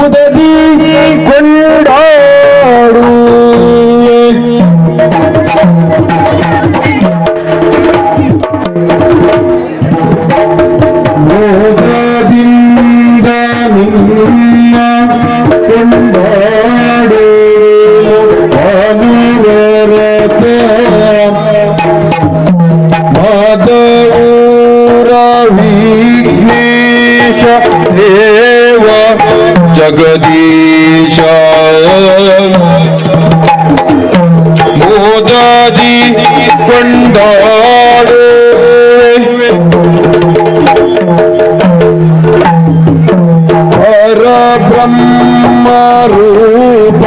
ಮುದದಿ ಕೊಂಡಾಡು ಮೋದದಿಂದ ನಿನ್ನ ಕೊಂಡಾಡು ಅನುವರತ ಮಾಧವರ ವಿಘ್ನೇಶ ದೇವ ಜಗದೀಶ ಮೋದದಿ ಕೊಂಡಾಡು ಪರಬ್ರಹ್ಮ ರೂಪ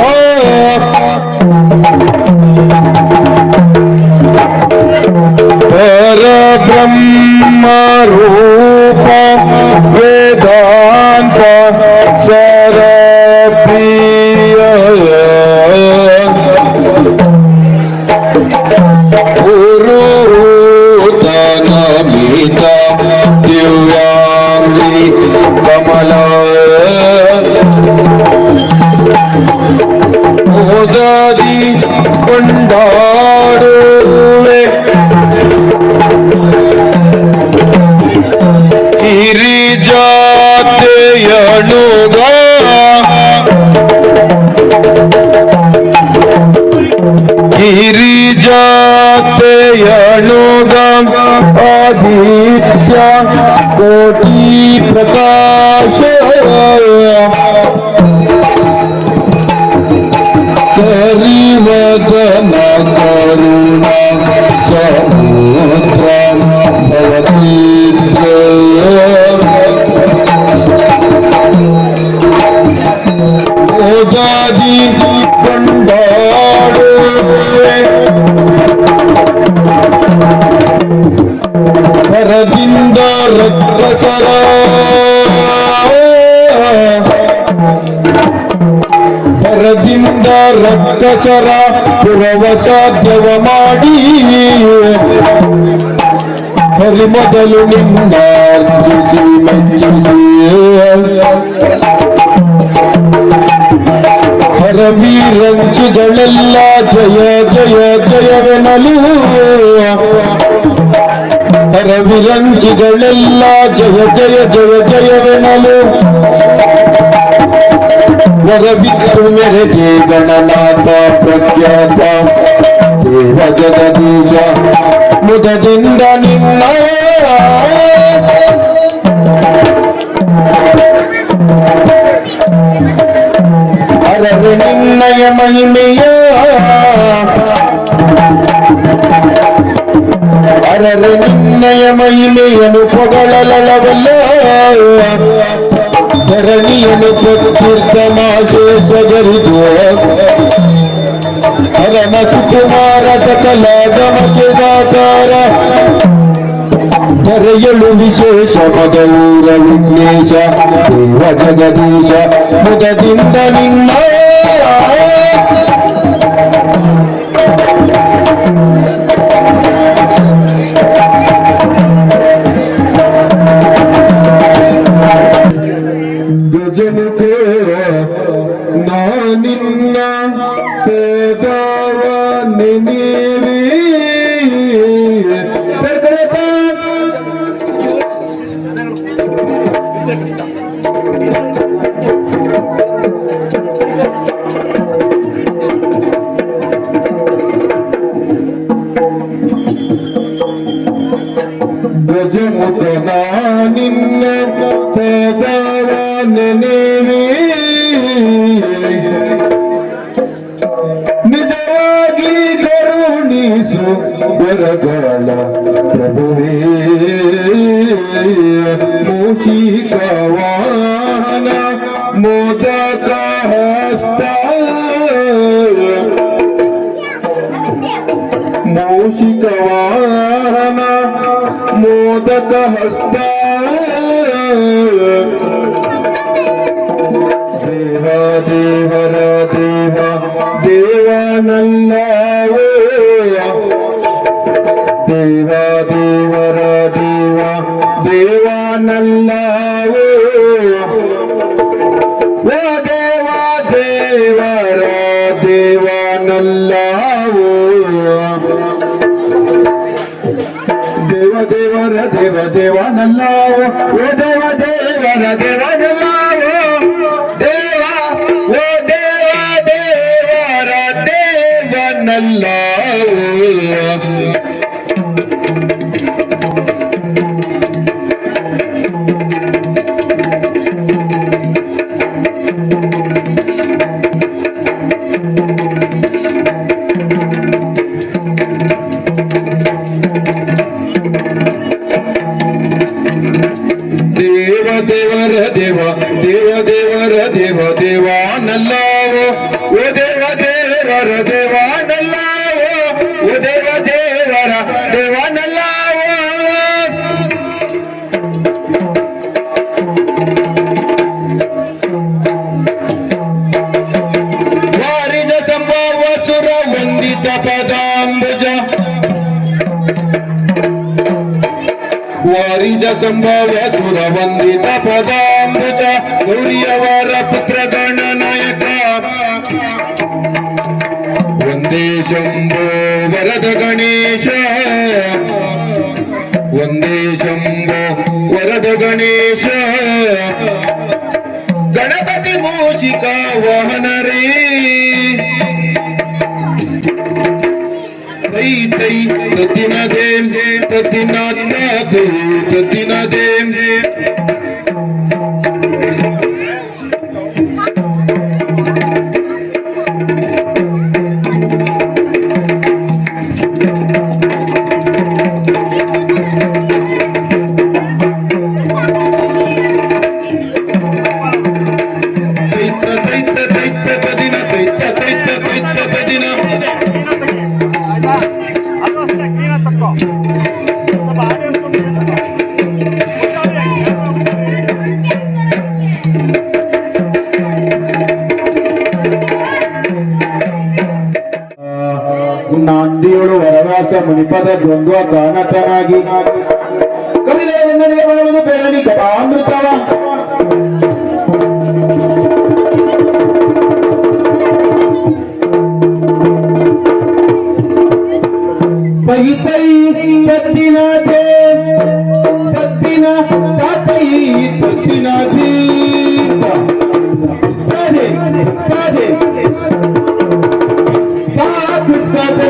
ಪರಬ್ರಹ್ಮ ರೂಪ ವೇದಾಂತ ಸರಪ್ರಿಯ ಪುರುತನಮಿತ ದಿವ್ಯಾಂಗಿ ಕಮಲ ಮೋದದಿ ಕೊಂಡಾಡುವೆ ಹಿರಿಜಾತೆಯನುಗ ಹಿರಿಜಾತೆಯನುಗ ಆದಿತ್ಯ ಕೋಟಿ ಪ್ರಕಾಶ ಕರಿವದನ ಕರುಣ ಸಮುದ್ರ ಭವತೀರ್ಥ ಮೋದದಿ ಕೊಂಡಾಡುವೆ ಕರದಿಂದ ರಕ್ತಸರ ಕರದಿಂದ ರಕ್ತಸರ ಪುರವ ಸಾಧ್ಯವ ಮಾಡಿ ಹರಿ ಮೊದಲು ನಿನ್ನ ಹರವೀರಂಚುಗಳೆಲ್ಲ ಜಯ ಜಯ ಜಯವೆನಲು ಹರವಿರಂಚಿಗಳೆಲ್ಲ ಜಯ ಜಯ ಜಯ ಜಯವೆನಲು ವರವಿತ್ತು ಮೆರೆಗೆ ಗಣನಾಥ ಪ್ರಖ್ಯಾತ ದೇವ ಜಗದೀಶ ಮುದದಿಂದ ನಿನ್ನ ಅರರೆ ನಿನ್ನಯ ಮಹಿಮೆಯ ಅರರೆ ನಿನ್ನಯ ಮಹಿಮೆಯನ್ನು ಪೊಗಳಲವಲ್ಲ ಧರಣಿಯನ್ನು ಪ್ರತ್ಯುತ್ತಮಾಸೆ ಸಗರಿದು ಹರನ ಸುಕುಮಾರ ಸಕಲ ಗಮಕೆದಾತಾರ ಧರೆಯಳು ವಿಶೇಷ ಮದೂರ ವಿಘ್ನೇಶ ದೇವ ಜಗದೀಶ ಮುದದಿಂದ ನಿನ್ನ ಗಜಮುಖೇರ ನಾನಿನ್ನ ಪೇದವ ನೆನೆವಿ ಗಜಮುಖ ನಾನಿನ್ನ ಪೇದವ ನೆನೆವಿ ನಿಜವಾಗಿ ಕರುಣಿಸು ವರಗಳ ಪ್ರಭುವೇ ಮೂಷಿಕ ವಾಹನ ಮೋದಕ ಹಸ್ತ ಮೂಷಿಕ ವಾಹನ ಮೋದಕ ಹಸ್ತ ದೇವ ದೇವರ ದೇವ ದೇವನಲ್ಲವೇ ದೇವ ದೇವರ ದೇವ ದೇವನಲ್ಲವೇ ದೇವನಲ್ಲವೋ ಓ ದೇವ ದೇವರ ದೇವನಲ್ಲವೋ ದೇವ ಓ ದೇವ ದೇವರ ದೇವನಲ್ಲವೋ ದೇವರ ದೇವ ದೇವ ದೇವರ ದೇವ ದೇವಾನಲ್ಲವೋ ಓ ದೇವ ದೇವರ ದೇವಾನಲ್ಲವೋ ಓ ದೇವ ದೇವರ ದೇವಾನಲ್ಲವೋ ವಾರಿಜ ಸಂಭವ ಸುರ ವಂದಿತ ಪದಾಂಬುಜ ವಾರಿಜ ಸಂಭವ ಸುರ ವಂದಿತ ಪದಾಮೃತ ಗೌರಿಯವರ ಪುತ್ರ ಗಣನಾಯಕ ವಂದೇ ಶಂಭೋ ವರದ ಗಣೇಶ ವಂದೇ ಶಂಭೋ ವರದ ಗಣೇಶ ಗಣಪತಿ ಮೂಷಿಕ ವಾಹನರೇ ತೈ ತೈ ತತ್ತಿನದೇ ತತ್ತಿನಾತ್ಮ ತೈ ತತ್ತಿನದೇ ನಾಂದಿಯೋಳು ವರವಾಸ ಮುನಿಪದ ದ್ವಂದ್ವ ಗಾನಕನಾಗಿ ಕವಿಗಳಿಂದಲೇ ಬರುವುದು ಬೆಳನಿ ಕಥಾಮೃತವ ಪಹಿತೈ ತತ್ತಿನಾಥೇ ತತ್ತಿನ ತಾತೈ ತತ್ತಿನಾಥೀ ಕಾದೆ ಕಾದೆ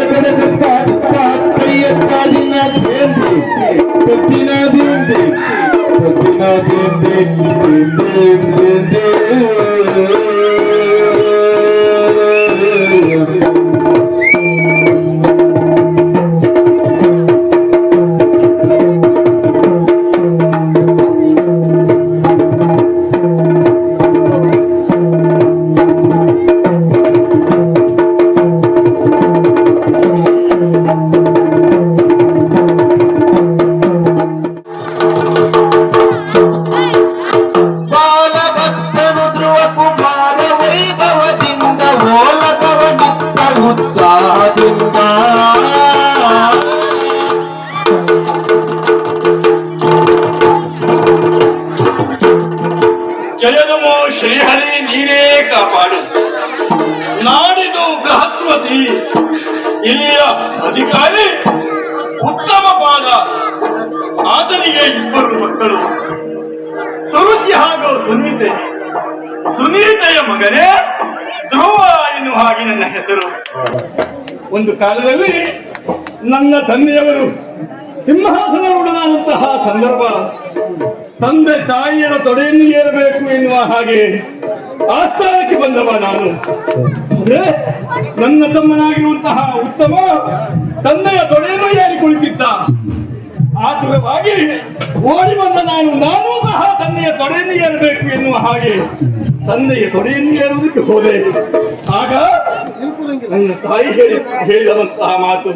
ಜಯದಮೋ ಶ್ರೀಹರಿ ನೀನೇ ಕಾಪಾಡು. ನಾಡಿದು ಬೃಹಸ್ಪತಿ, ಇಲ್ಲಿಯ ಅಧಿಕಾರಿ ಉತ್ತಮ ಪಾದ. ಆತನಿಗೆ ಇಬ್ಬರು ಮಕ್ಕಳು, ಸುರುಚಿ ಹಾಗೂ ಸುನೀತೆ. ಸುನೀತೆಯ ಮಗನೇ ಧ್ರುವ ಎನ್ನುವ ಹಾಗೆ ನನ್ನ ಹೆಸರು. ಒಂದು ಕಾಲದಲ್ಲಿ ನನ್ನ ತಂದೆಯವರು ಸಿಂಹಾಸನರೂಢನಾದಂತಹ ಸಂದರ್ಭ, ತಂದೆ ತಾಯಿಯರ ತೊಡೆಯನ್ನು ಏರಬೇಕು ಎನ್ನುವ ಹಾಗೆ ಆಸ್ಥಾನಕ್ಕೆ ಬಂದವ ನಾನು. ಅಂದ್ರೆ ನನ್ನ ತಮ್ಮನಾಗಿರುವಂತಹ ಉತ್ತಮ ತಂದೆಯ ತೊಡೆಯನ್ನು ಏರಿ ಕುಳಿತಿದ್ದ. ಆತುರವಾಗಿ ಓಡಿ ಬಂದ ನಾನು ಸಹ ತಂದೆಯ ತೊಡೆಯನ್ನು ಏರಬೇಕು ಎನ್ನುವ ಹಾಗೆ ತಂದೆಯ ತೊಡೆಯನ್ನು ಏರುವುದಕ್ಕೆ ಹೋದೆ. ಆಗ ನನ್ನ ತಾಯಿ ಹೇಳಿದಂತಹ ಮಾತು,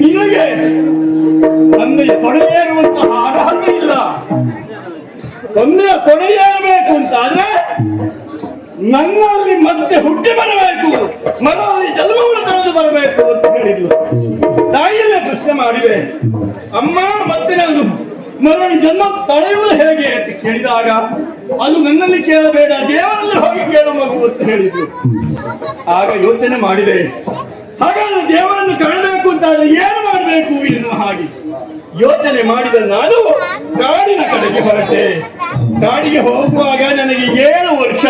ನಿನಗೆ ತಂದೆಯ ತೊಡೆಯೇರುವಂತಹ ಅರ್ಹತೆ ಇಲ್ಲ. ತಂದೆಯ ತೊಡೆಯೇರಬೇಕು ಅಂತ ಆದ್ರೆ ನನ್ನಲ್ಲಿ ಮತ್ತೆ ಹುಟ್ಟಿ ಬರಬೇಕು, ಮನದಲ್ಲಿ ಜನ್ಮವನ್ನು ತಳೆದು ಬರಬೇಕು ಅಂತ ಹೇಳಿದ್ಲು. ತಾಯಿಯಲ್ಲೇ ಪ್ರಶ್ನೆ ಮಾಡಿದೆ, ಅಮ್ಮ ಮತ್ತೆ ನಾನು ಮರಳಿ ಜನ್ಮ ತಳೆಯುವುದು ಹೇಗೆ ಅಂತ ಕೇಳಿದಾಗ, ಅದು ನನ್ನಲ್ಲಿ ಕೇಳಬೇಡ, ದೇವರಲ್ಲಿ ಹೋಗಿ ಕೇಳು ಮಗು ಅಂತ ಹೇಳಿದ್ರು. ಆಗ ಯೋಚನೆ ಮಾಡಿದೆ, ಹಾಗಾದ್ರೆ ದೇವರನ್ನು ಕಾಣಬೇಕು ಅಂತ ಏನು ಮಾಡಬೇಕು ಎನ್ನುವ ಹಾಗೆ ಯೋಚನೆ ಮಾಡಿದ ನಾನು ಕಾಡಿನ ಕಡೆಗೆ ಹೊರಟೆ. ಕಾಡಿಗೆ ಹೋಗುವಾಗ ನನಗೆ 7 ವರ್ಷ.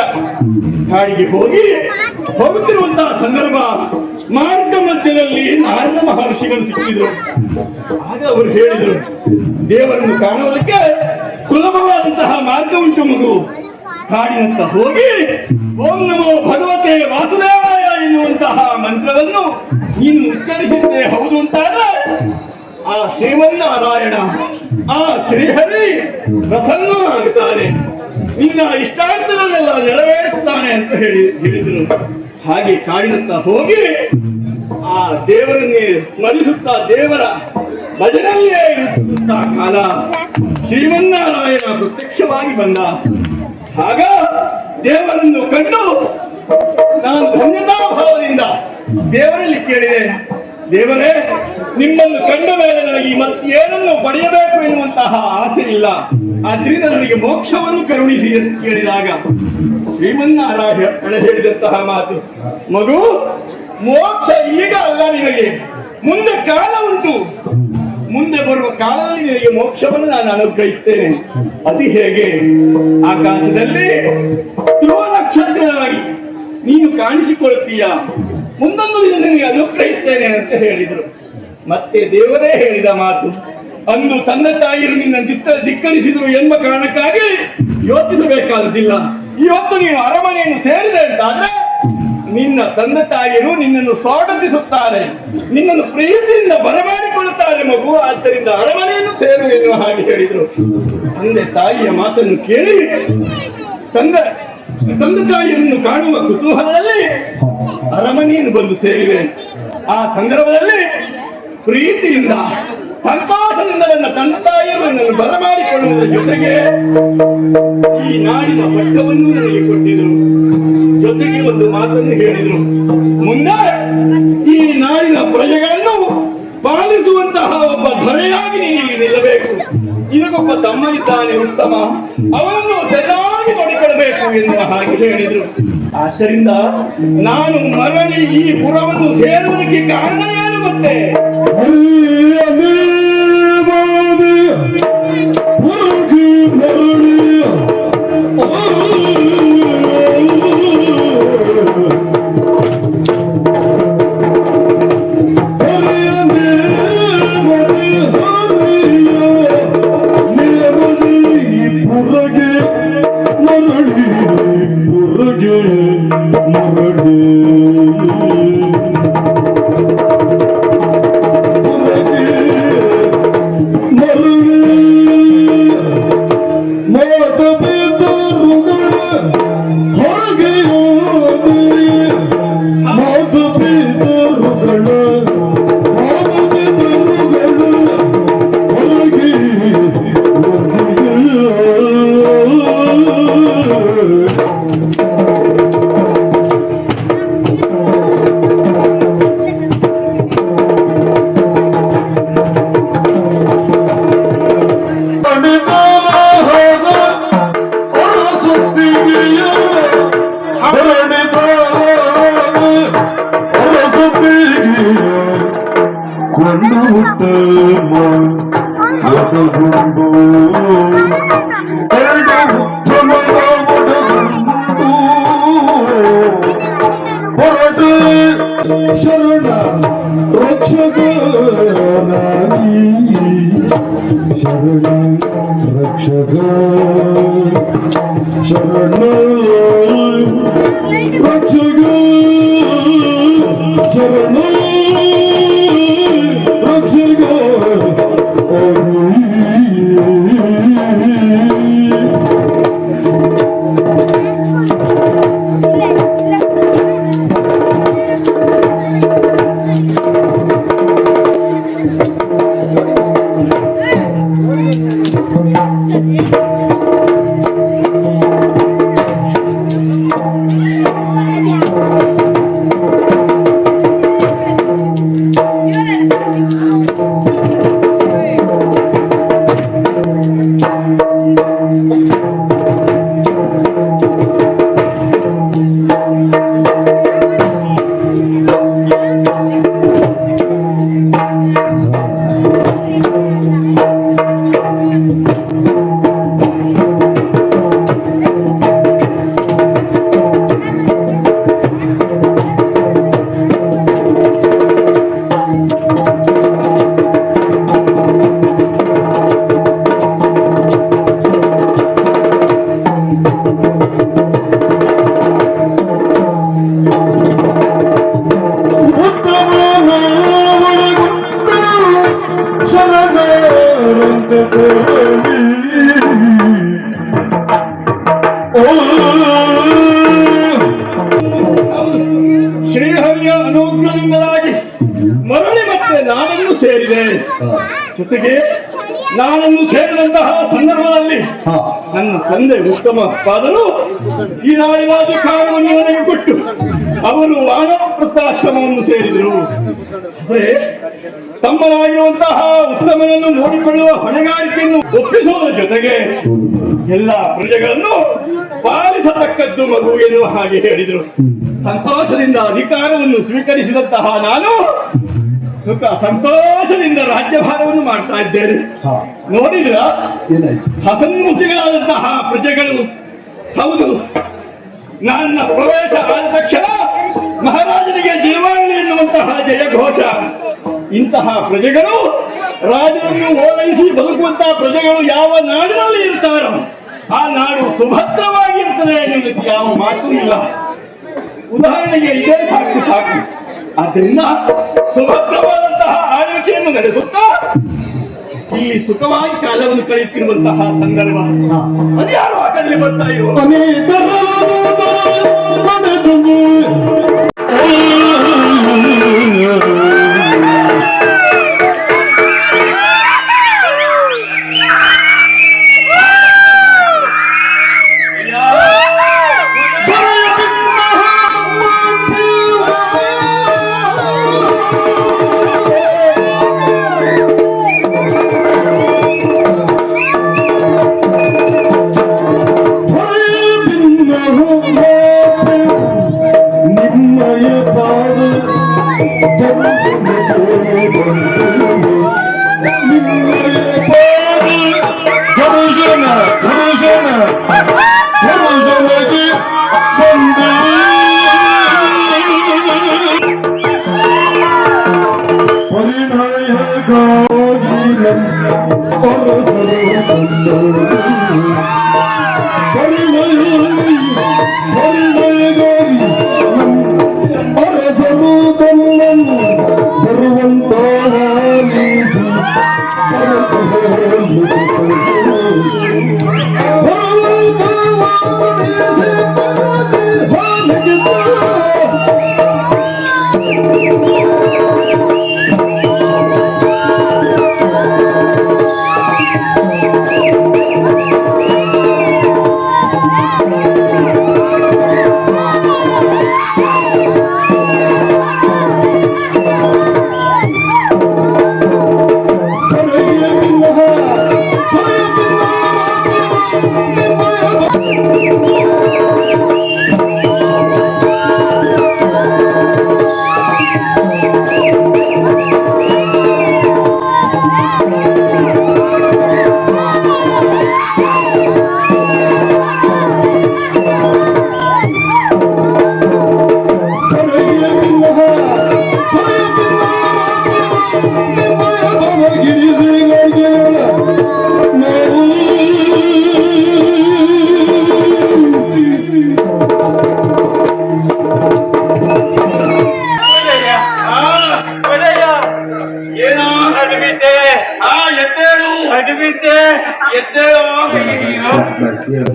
ಕಾಡಿಗೆ ಹೋಗುತ್ತಿರುವಂತಹ ಸಂದರ್ಭ ಮಾರ್ಗ ಮಧ್ಯದಲ್ಲಿ ನಾರದ ಮಹರ್ಷಿಗಳು ಸಿಕ್ಕಿದ್ರು. ಆಗ ಅವರು ಹೇಳಿದರು, ದೇವರನ್ನು ಕಾಣುವುದಕ್ಕೆ ಸುಲಭವಾದಂತಹ ಮಾರ್ಗ ಉಂಟು ಮಗು. ಕಾಡಿನಂತ ಹೋಗಿ ಓಂ ನಮೋ ಭಗವತೆ ವಾಸುದೇವಾಯ ಎನ್ನುವಂತಹ ಮಂತ್ರವನ್ನು ನೀನು ಉಚ್ಚರಿಸಿದ್ದೇ ಹೌದು ಅಂತಾದ್ರೆ ಆ ಶ್ರೀಮನ್ನಾರಾಯಣ, ಆ ಶ್ರೀಹರಿ ಪ್ರಸನ್ನನಾಗುತ್ತಾನೆ, ನಿನ್ನ ಇಷ್ಟಾರ್ಥಗಳನ್ನೆಲ್ಲ ನೆರವೇರಿಸುತ್ತಾನೆ ಅಂತ ಹೇಳಿದರು. ಹಾಗೆ ಕಾಡಿನಂತ ಹೋಗಿ ಆ ದೇವರನ್ನೇ ಸ್ಮರಿಸುತ್ತಾ ದೇವರ ಭಜನೆಯೇ ಇರುತ್ತಾ ಕಾಲ ಶ್ರೀಮನ್ನಾರಾಯಣ ಪ್ರತ್ಯಕ್ಷವಾಗಿ ಬಂದ. ಆಗ ದೇವರನ್ನು ಕಂಡು ನಾನು ಧನ್ಯತಾ ಭಾವದಿಂದ ದೇವರಲ್ಲಿ ಕೇಳಿದೆ, ದೇವರೇ, ನಿಮ್ಮನ್ನು ಕಂಡ ಮೇಲೆ ನನಗೆ ಮತ್ತೇನನ್ನು ಪಡೆಯಬೇಕು ಎನ್ನುವಂತಹ ಆಸೆ ಇಲ್ಲ, ಆದ್ರಿಂದ ನನಗೆ ಮೋಕ್ಷವನ್ನು ಕರುಣಿಸಿ ಎಂದು ಕೇಳಿದಾಗ ಶ್ರೀಮನ್ನಾರಾಯಣ ಹೇಳಿದಂತಹ ಮಾತು, ಮಗು, ಮೋಕ್ಷ ಈಗ ಅಲ್ಲ, ನಿನಗೆ ಮುಂದೆ ಕಾಲ ಉಂಟು. ಮುಂದೆ ಬರುವ ಕಾಲದಲ್ಲಿ ನಿನಗೆ ಮೋಕ್ಷವನ್ನು ನಾನು ಅನುಗ್ರಹಿಸ್ತೇನೆ. ಅದು ಹೇಗೆ? ಆಕಾಶದಲ್ಲಿ ಧ್ರುವ ನಕ್ಷತ್ರವಾಗಿ ನೀನು ಕಾಣಿಸಿಕೊಳ್ಳುತ್ತೀಯ, ಮುಂದೊಂದು ದಿನ ನಿನಗೆ ಅನುಗ್ರಹಿಸ್ತೇನೆ ಅಂತ ಹೇಳಿದರು. ಮತ್ತೆ ದೇವರೇ ಹೇಳಿದ ಮಾತು, ಅಂದು ತಂದೆ ತಾಯಿರು ನಿನ್ನ ಧಿಕ್ಕರಿಸಿದ್ರು ಎಂಬ ಕಾರಣಕ್ಕಾಗಿ ಯೋಚಿಸಬೇಕಾದುದಿಲ್ಲ. ಇವತ್ತು ನೀನು ಅರಮನೆಯನ್ನು ಸೇರಿದೆ ಅಂತಾದ್ರೆ ನಿನ್ನ ತಂದೆ ತಾಯಿರು ನಿನ್ನನ್ನು ಸ್ವಾಗತಿಸುತ್ತಾರೆ, ನಿನ್ನನ್ನು ಪ್ರೀತಿಯಿಂದ ಬರಮಾಡಿಕೊಳ್ಳುತ್ತಾರೆ ಮಗು. ಆದ್ದರಿಂದ ಅರಮನೆಯನ್ನು ಸೇರು ಎನ್ನುವ ಹಾಗೆ ಹೇಳಿದರು. ತಂದೆ ತಾಯಿಯ ಮಾತನ್ನು ಕೇಳಿ ತಂದೆ ತಾಯಿಯನ್ನು ಕಾಣುವ ಕುತೂಹಲದಲ್ಲಿ ಅರಮನೆಯನ್ನು ಬಂದು ಸೇರಿವೆ. ಆ ಸಂದರ್ಭದಲ್ಲಿ ಪ್ರೀತಿಯಿಂದ ಸಂತೋಷದಿಂದ ನನ್ನ ತಂದೆ ತಾಯಿಯನ್ನು ನನ್ನನ್ನು ಬರಮಾಡಿಕೊಳ್ಳುವುದರ ಜೊತೆಗೆ ಈ ನಾಡಿನ ಪಟ್ಟವನ್ನು ನನಗೆ ಕೊಟ್ಟಿದ್ರು. ಜೊತೆಗೆ ಒಂದು ಮಾತನ್ನು ಹೇಳಿದರು, ಮುಂದೆ ಈ ನಾಡಿನ ಪ್ರಜೆಗಳನ್ನು ಪಾಲಿಸುವಂತಹ ಒಬ್ಬ ದೊರೆಯಾಗಿ ನೀನು ಇಲ್ಲಿ ನಿಲ್ಲಬೇಕು. ನಿನಗೊಬ್ಬ ತಮ್ಮ ಇದ್ದಾನೆ ಉತ್ತಮ, ಅವನನ್ನು ಚೆನ್ನಾಗಿ ನೋಡಿಕೊಳ್ಳಬೇಕು ಎನ್ನುವ ಹಾಗೆ ಹೇಳಿದರು. ಆದ್ದರಿಂದ ನಾನು ಮರಳಿ ಈ ಪುರವನ್ನು ಸೇರುವುದಕ್ಕೆ ಕಾರಣ ಏನು ಗೊತ್ತೇ? ಶರಣ ರಕ್ಷಕ ಶರಣ ರಕ್ಷಕ ಶರಣ ರಕ್ಷಕ ಶರಣ ರಕ್ಷಕ ಜೊತೆಗೆ ನಾನನ್ನು ಸೇರಿದಂತಹ ಸಂದರ್ಭದಲ್ಲಿ ಹಾ ನನ್ನ ತಂದೆ ಉತ್ತಮ ಪಾದರು ಈ ನಾಡಿನ ಅಧಿಕಾರವನ್ನು ನನಗೆ ಕೊಟ್ಟು ಅವರು ವಾನಪ್ರಸ್ಥಾಶ್ರಮವನ್ನು ಸೇರಿದರು. ಅದೇ ತಮ್ಮನಾಗಿರುವಂತಹ ಉತ್ತಮನನ್ನು ನೋಡಿಕೊಳ್ಳುವ ಹೊಣೆಗಾರಿಕೆಯನ್ನು ಒಪ್ಪಿಸುವುದರ ಜೊತೆಗೆ ಎಲ್ಲ ಪ್ರಜೆಗಳನ್ನು ಪಾಲಿಸತಕ್ಕದ್ದು ಮಗು ಎನ್ನುವ ಹಾಗೆ ಹೇಳಿದರು. ಸಂತೋಷದಿಂದ ಅಧಿಕಾರವನ್ನು ಸ್ವೀಕರಿಸಿದಂತಹ ನಾನು ಸಂತೋಷದಿಂದ ರಾಜ್ಯಭಾರವನ್ನು ಮಾಡ್ತಾ ಇದ್ದೇನೆ. ಹಾ ನೋಡಿದ್ರ ಏನಾಯ್ತು? ಹಸನ್ಮುಖಿಗಳಾದಂತಹ ಪ್ರಜೆಗಳು, ಹೌದು, ನನ್ನ ಪ್ರವೇಶ ಆದ ತಕ್ಷಣ ಮಹಾರಾಜನಿಗೆ ಜೀವಾಣಿ ಎನ್ನುವಂತಹ ಜಯಘೋಷ. ಇಂತಹ ಪ್ರಜೆಗಳು ರಾಜನನ್ನು ಓಲೈಸಿ ಬದುಕುವಂತಹ ಪ್ರಜೆಗಳು ಯಾವ ನಾಡಿನಲ್ಲಿ ಇರ್ತಾರೋ ಆ ನಾಡು ಸುಭದ್ರವಾಗಿರ್ತದೆ ಎನ್ನುವುದಕ್ಕೆ ಯಾವ ಮಾತೂ ಇಲ್ಲ. ಉದಾಹರಣೆಗೆ ಇದೇ ಸಾಕ್ಷಿ ಸಾಕು. ಆದ್ದರಿಂದ ಸುಭದ್ರವಾದಂತಹ ಆಳ್ವಿಕೆಯನ್ನು ನಡೆಸುತ್ತಾ ಇಲ್ಲಿ ಸುಖವಾಗಿ ಕಾಲವನ್ನು ಕಳೆಯುತ್ತಿರುವಂತಹ ಸಂದರ್ಭ. ಅದ್ಯಾರು ಆ ಕಡೆಯಲ್ಲಿ ಬರ್ತಾ ಇರುವ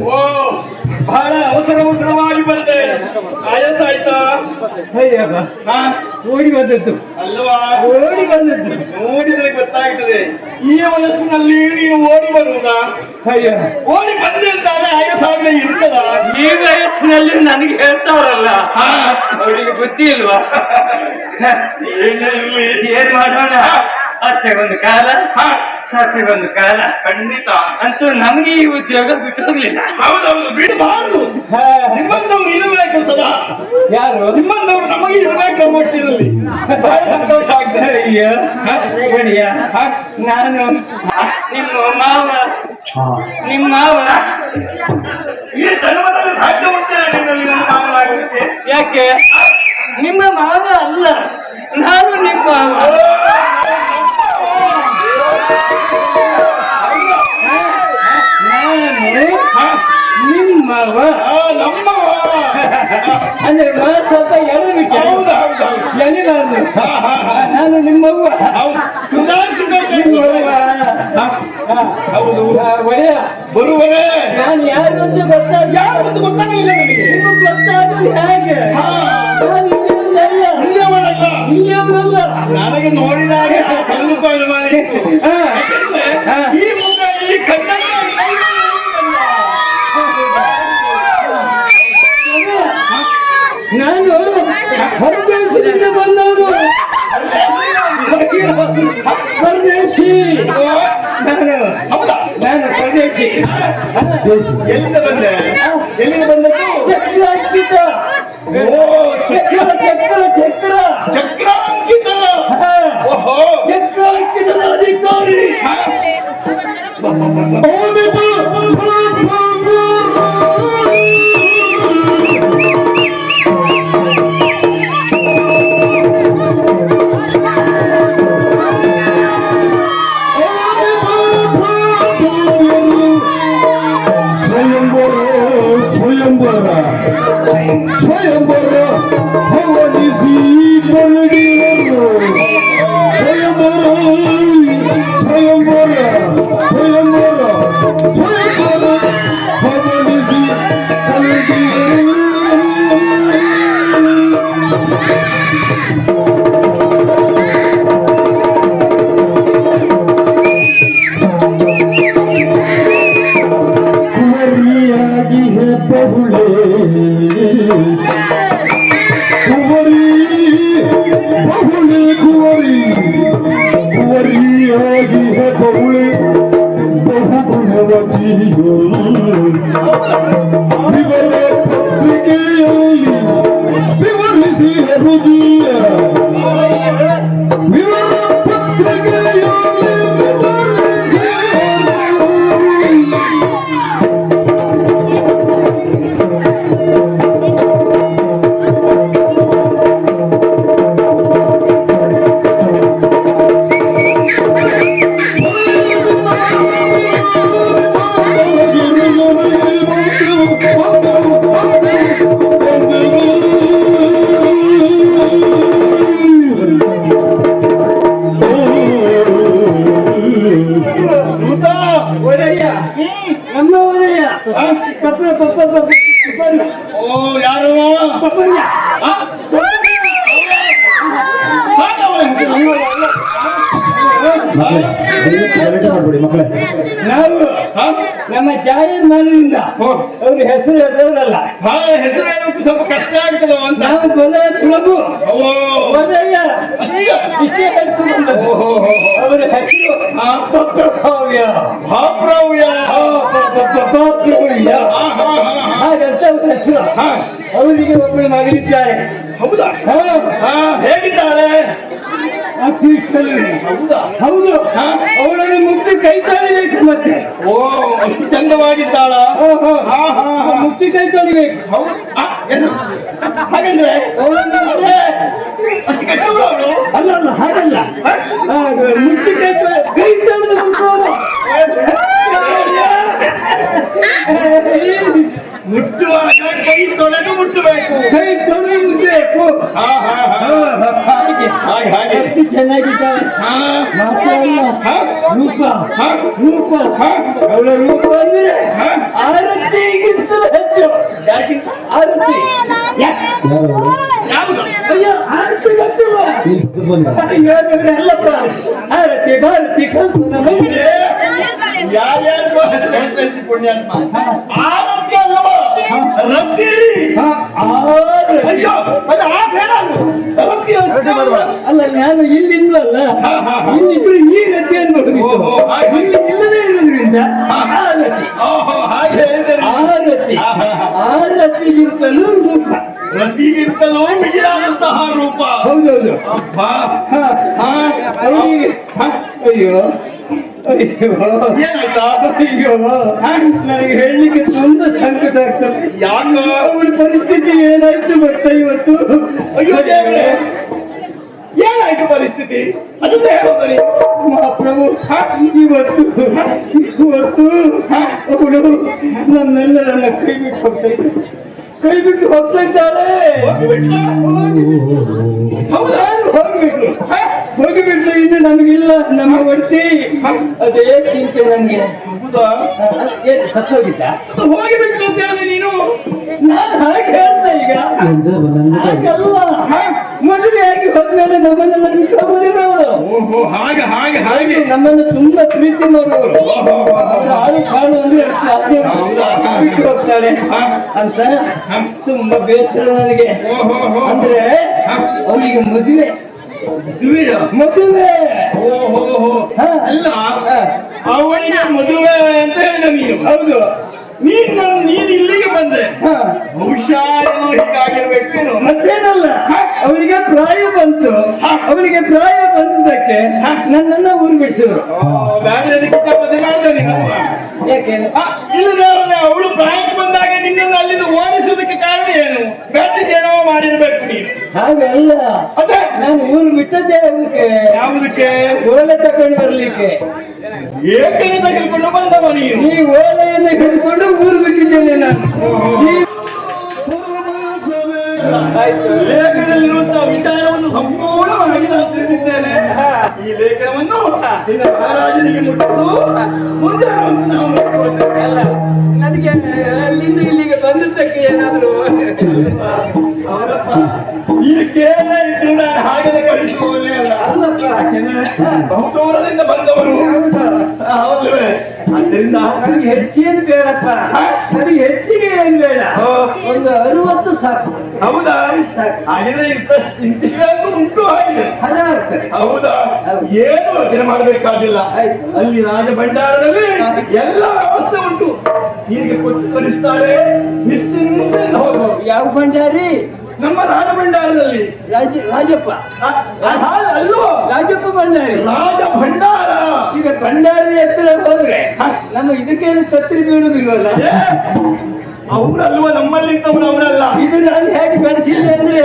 ಓ ಬಹಳ ಅವಸರವಾಗಿ ಬಂದೆ. ಆಯ್ತಾ? ಓಡಿ ಬಂದದ್ದು ಅಲ್ವಾ? ಓಡಿ ಬಂದದ್ದು ನೋಡಿದ್ರೆ ಗೊತ್ತಾಗ್ತದೆ. ಈ ವಯಸ್ಸಿನಲ್ಲಿ ನೀನು ಓಡಿ ಬರುವುದಾ? ಅಯ್ಯ, ಓಡಿ ಬಂದೆ ಅಂತಾನೆ ಆಯಸ್ಸಾಗಲೇ ಇರ್ತದ. ಈ ವಯಸ್ಸಿನಲ್ಲಿ ನನಗೆ ಹೇಳ್ತಾರಲ್ಲ, ಅವರಿಗೆ ಬುದ್ಧಿ ಇಲ್ವಾ? ಏನ್ ಮಾಡೋಣ? ಅತ್ತೆಗೊಂದು ಕಾಲ, ಸೊಸೆಗೊಂದು ಕಾಲ. ಖಂಡಿತ ಅಂತೂ ನಮಗೆ ಈ ಉದ್ಯೋಗ ಬಿಟ್ಟು ಹೋಗ್ಲಿಲ್ಲ. ಹೌದೌದು, ಬಿಡಬಾರ್ದು. ನಿಮ್ಮಂತವ್ರು ಇರಬೇಕು ಸದಾ. ಯಾರು ನಿಮ್ಮಂತವ್ರು ನಮಗೆ ಇರಬೇಕು ನಮ್ಮ ಒಟ್ಟಿನಲ್ಲಿ. ಬಹಳ ಸಂತೋಷ ಆಗ್ತದೆ. ನಾನು ನಿಮ್ಮ ಮಾವ, ನಿಮ್ಮ ಮಾವ ಈ ಜನ್ಮದಲ್ಲಿ ಸಾಧ್ಯ ಉಂಟೆ ನಿನ್ನಲ್ಲಿ ನನ್ನ ಮಾವನಾಗಲಿಕ್ಕೆ? ಯಾಕೆ? ನಿಮ್ಮ ಮಾವ ಅಲ್ಲ, ನಾನು ನಿಮ್ಮ ಮಾವ. ನಿಮ್ಮವ ನಮ್ಮವ ಅಂದ್ರೆ ಸ್ವಲ್ಪ ಎಳೆದು ಬಿಟ್ಟೆ. ನಾನು ನಿಮ್ಮವ್ವ. ಹೌದು ಒಡೆಯ ಬರುವರೆ. ನಾನು ಯಾರು ಅಂತ ಗೊತ್ತಾಗಿಲ್ಲ ನನಗೆ. ನಿಮಗೆ ಗೊತ್ತಾಗಲು ಹೇಗೆ? ಇಲ್ಲವಲ್ಲ ನನಗೆ ನೋಡಿದಾಗ ಕಲ್ಲು ಉಪಾಯ ಮಾಡಿ ಈ ಮುಖ ಇಲ್ಲಿ ಕನ್ನಡ ನಾನು ಹೊರದೇಶದಿಂದ ಬಂದವನು ಪರದೇಶಿ ಹೌದಾ ನಾನು ಪರದೇಶಿ ಎಲ್ಲಿಂದ ಬಂದೆ ಎಲ್ಲಿಂದ ಬಂದದ್ದು ಚಕ್ರಾಂಕಿತ ಓ ಚಕ್ರ ಚಕ್ರ ಚಕ್ರ ಚಕ್ರಾಂಕಿತ ಓಹೋ ಚಕ್ರಾಂಕಿತದ ಅಧಿಕಾರಿ ಸ್ವಯಂವರ ಹವನಿಸಿ ಕೊಂಡಿರು ಸ್ವಯಂವರ ಸ್ವಯಂವರ ಸ್ವಯಂವರ ಸ್ವಯಂವರ ಹವನಿಸಿ ಕೊಂಡಿರು ಕುವರಿಯಾಗಿ ಹೆಬ್ಬಹುಳೆ बहुले कुंवरी कुंवरियागी है बहुले बहु गुणवती हो विवल पत्रिकेಯಲ್ಲಿ ವಿವರಿಸಿ ಹೃದಯ ವಿವರ ಪತ್ರಿಕೆಯಲ್ಲಿ ನಮ್ಮ ಒಡೆಯ ಪಪ್ಪ ಪಪ್ಪ ಪಪ್ಪ ಓ ಯಾರು ಪಪ್ಪಯ್ಯ ಮಾಡ್ಬಿಡಿ ಮಕ್ಕಳೇ ನಾವು ನಮ್ಮ ಜಾಹೀರ್ ಮನೆಯಿಂದ ಅವ್ರ ಹೆಸರು ಹೇಳಿದ್ರಲ್ಲ ಹೆಸರು ಹೇಳೋಕೆ ಸ್ವಲ್ಪ ಕಷ್ಟ ಆಗ್ತದೆ ಅಂತ ನಾವು ಮೊದಲ ಪ್ರಭು ಓ ಒಡೆಯ ಇಷ್ಟೇ ಹೇಳ್ಕೊಂಡು ಬಂದದ್ದು. ಅವರ ಹೆಸರು ಪಪ್ರಭಾವ್ಯ ಭಾಪ್ರವ್ಯ ಪಪ್ರಭಾವ್ಯ ಹಾಗಂತ ಅವ್ರ ಹೆಸರು ಅವರಿಗೆ ಒಬ್ಬಳು ಮಗಳಿದ್ದಾರೆ. ಹೌದಾ ಹೇಗಿದ್ದಾಳೆ ಹೌದಾ ಹೌದು ಅವಳನ್ನು ಮುಕ್ತಿ ಕೈ ತೊಳಿಬೇಕು ಮತ್ತೆ ಓ ಅಷ್ಟು ಚಂದವಾಗಿದ್ದಾಳ ಮುಕ್ತಿ ಕೈ ತೊಳಿಬೇಕು ಹಾಗಂದ್ರೆ ಅಷ್ಟು ಕೆಟ್ಟವಳು ಅವಳು ಅಲ್ಲ ಅಲ್ಲ ಹಾಗಲ್ಲ ಮುಕ್ತಿ ಕೈ ಕೈ ತೊಳೆದು ಮುಟ್ಟುವಾಗ ಕೈ ತೊಳೆದು ಮುಟ್ಟಬೇಕು ಕೈ ತೊಳೆಯಬೇಕು ಹಾಗೆ ಹಾಗೆ ಎಷ್ಟು ಚೆನ್ನಾಗಿದ್ದಾಳೆ ಮಾತ್ರವಲ್ಲ ರೂಪ ರೂಪ ಅವಳ ರೂಪ ಅಂದ್ರೆ ಆರತಿಗಿಂತಲೂ ಹೆಚ್ಚು ಆರತಿ ಯಾವುದು ಅಯ್ಯೋ ಆರತಿ ಗೊತ್ತಿಲ್ಲ ಅಲ್ಲಪ್ಪ ಆರತಿ ಭಾರತಿ ಕಲ್ಪನ ಯಾರ್ಯಾರಿಗೂ ಪುಣ್ಯಾತ್ಮ ಆರೋಗ್ಯ ಅಲ್ಲವೋ ರತ್ತಿ ಅಯ್ಯೋ ಅದು ಆ ಬೇಡ ರತ್ತಿ ಅಲ್ಲ ನಾನು ಇಲ್ಲಿಲ್ವಲ್ಲ ಇಲ್ಲಿದ್ರು ಈ ರತಿ ಅನ್ಬಹುದು ಇಲ್ಲಿ ಇಲ್ಲದೇ ಇರೋದ್ರಿಂದ ಆರತಿ ಹಾಗೆ ಹೇಳಿದರೆ ಆರತಿಗಿಂತಲೂ ರೂಪ ರತಿಗಿಂತಲೂ ಮಿಗಿಲಾದಂತಹ ರೂಪ ಹೌದೌದು ಅಬ್ಬಾ ಅವಳಿಗೆ ಅಯ್ಯೋ ಅಯ್ಯೋ ಏನಾಯ್ತಾ ಅಯ್ಯೋ ನನಗೆ ಹೇಳಲಿಕ್ಕೆ ತುಂಬಾ ಸಂಕಟ ಆಗ್ತದೆ ಯಾಕೋ ಅವಳ ಪರಿಸ್ಥಿತಿ ಏನಾಯ್ತು ಗೊತ್ತಾ ಇವತ್ತು ಅಯ್ಯೋ ದೇವರೇ ಏನಾಯ್ತು ಪರಿಸ್ಥಿತಿ ಅದು ಹೇಳೋದರಿ ಮಹಾಪ್ರಭು ಇವತ್ತು ಅವಳು ನನ್ನೆಲ್ಲರನ್ನ ಕೈ ಬಿಟ್ಟು ಹೋಗ್ತಾ ಇದ್ದಾಳೆ ಹೌದಾ ಹೋಗಿಬಿಟ್ಲು ಇದು ನಮಗಿಲ್ಲ ನಮ್ಮ ಒಡ್ತಿ ಅದೇ ಚಿಂತೆ ನನಗೆ ಹೌದಾ ಸತ್ತೋಗಿದ್ದ ಹೋಗಿಬಿಟ್ಟು ಅಂತ ಹೇಳಿದ್ರೆ ನೀನು ನಾನು ಹಾಗೆ ಹೇಳ್ತಾ ಈಗ ಈಗ ಹಾಗಲ್ವಾ ಮದುವೆಯಾಗಿ ಹೋದ್ಮೇಲೆ ನಮ್ಮನ್ನೆಲ್ಲ ಬಿಟ್ಟು ಹೋಗುದಿಲ್ಲ ಅವಳು. ಓಹೋ ಹಾಗೆ ಹಾಗೆ ಹಾಗೆ ನಮ್ಮನ್ನು ತುಂಬಾ ಪ್ರೀತಿ ಮಾಡುವವರು. ಹಾಳು ಕಾಳು ಅಂದ್ರೆ ಅಷ್ಟು ಆಸೆ ಬಿಟ್ಟು ಹೋಗ್ತಾಳೆ ಅಂತ ತುಂಬಾ ಬೇಸರ ನನಗೆ. ಅಂದ್ರೆ ಅವಳಿಗೆ ಮದುವೆ ಅಲ್ಲ ಅವಳಿಗೆ ಮದುವೆ ಅಂತ ಹೇಳಿದ ನೀನು. ಹೌದು, ನೀನು ಇಲ್ಲಿಗೆ ಬಂದ್ರೆ ಬಹುಶಃ ಹೀಗಾಗಿರ್ಬೇಕೇನು. ಮತ್ತೇನಲ್ಲ, ಅವಳಿಗೆ ಪ್ರಾಯ ಬಂತು. ಅವಳಿಗೆ ಪ್ರಾಯ ಬಂದಕ್ಕೆ ನನ್ನನ್ನ ಊರು ಬಿಡಿಸಿದ್ರು. ಯಾಕೆ ಇಲ್ಲದ ಅವಳು ಪ್ರಾಯಕ್ಕೆ ಬಂದಾಗ ನಿನ್ನನ್ನು ಅಲ್ಲಿಂದ ಓಡಿಸುವುದಕ್ಕೆ ಕಾರಣ ಏನು? ಬೇಟೆಗೇನೋ ಮಾಡಿರ್ಬೇಕು ನೀನು. ಹಾಗಲ್ಲ, ಅದೇ ನಾನು ಊರು ಬಿಟ್ಟದ್ದೇ ಅದಕ್ಕೆ. ಯಾವುದಕ್ಕೆ? ಓಲೆ ತಕೊಂಡು ಬರ್ಲಿಕ್ಕೆ. ಏಕನೆ ತೆಗೆದುಕೊಂಡು ಬಂದವ ನೀನು. ಈ ಓಲೆಯನ್ನು ಹಿಡ್ಕೊಂಡು ಊರು ಬಿಟ್ಟಿದ್ದೇನೆ ನಾನು. ಲೇಖನದಲ್ಲಿರುವಂತಹ ವಿಚಾರವನ್ನು ಸಂಪೂರ್ಣವಾಗಿ ನಾನು ತಿಳಿದಿದ್ದೇನೆ. ಈ ಲೇಖನವನ್ನು ನಿನ್ನ ಮಹಾರಾಜನಿಗೆ ಮುಟ್ಟಿಸು, ಮುಂದೆ ನಾವು ನೋಡ್ಕೊಳ್ತೇವೆ. ಅಲ್ಲ, ನನಗೆ ಅಲ್ಲಿಂದ ಇಲ್ಲಿಗೆ ಬಂದದ್ದಕ್ಕೆ ಏನಾದ್ರು ಅವರಪ್ಪ ನೀನು ಕೇಳ ಇದ್ರು ನಾನು ಹಾಗೆ ಕಳಿಸುವವನೇ ಅಲ್ಲ. ಅಲ್ಲಪ್ಪ, ಬಹುದೂರದಿಂದ ಬಂದವರು. ಹೌದು, ಆದ್ದರಿಂದ ನನಗೆ ಹೆಚ್ಚೇನು ಬೇಡಪ್ಪ. ನನಗೆ ಹೆಚ್ಚಿಗೆ ಏನು ಬೇಡ, ಒಂದು 60 ಸಾಕು. ಹೌದಾ? ಹಾಗಿದ್ರೆ ಇಂತಿಷ್ಟು ಉಂಟು ಹಾಗೆ. ಹೌದಾ? ಏನು ಯೋಚನೆ ಮಾಡಬೇಕಾಗಿಲ್ಲ. ಅಲ್ಲಿ ರಾಜ ಭಂಡಾರದಲ್ಲಿ ಎಲ್ಲ ವ್ಯವಸ್ಥೆ ಉಂಟು. ಹೀಗೆ ಕೊಟ್ಟು ಕಲಿಸ್ತಾರೆ, ನಿಶ್ಚಿಂತೆಯಿಂದ ಹೋಗುವ. ಯಾವ ಭಂಡಾರಿ? ನಮ್ಮ ರಾಜ ಭಂಡಾರದಲ್ಲಿ. ರಾಜಪ್ಪ ಅಲ್ಲೋ, ರಾಜಪ್ಪ ಭಂಡಾರಿ, ರಾಜ ಭಂಡಾರ. ಈಗ ಭಂಡಾರಿ ಹತ್ರ ಹೋದ್ರೆ ನಮ್ಮ ಇದಕ್ಕೇನು ಛತ್ರಿ ಬೀಳುದಿಲ್ವಲ್ಲ. ಅವರಲ್ವ ನಮ್ಮಲ್ಲಿ ಇದ್ದವರು ಅವರಲ್ಲ. ಇದು ನಾನು ಹೇಗೆ ಬೆಳೆಸಿದ್ದೆ ಅಂದ್ರೆ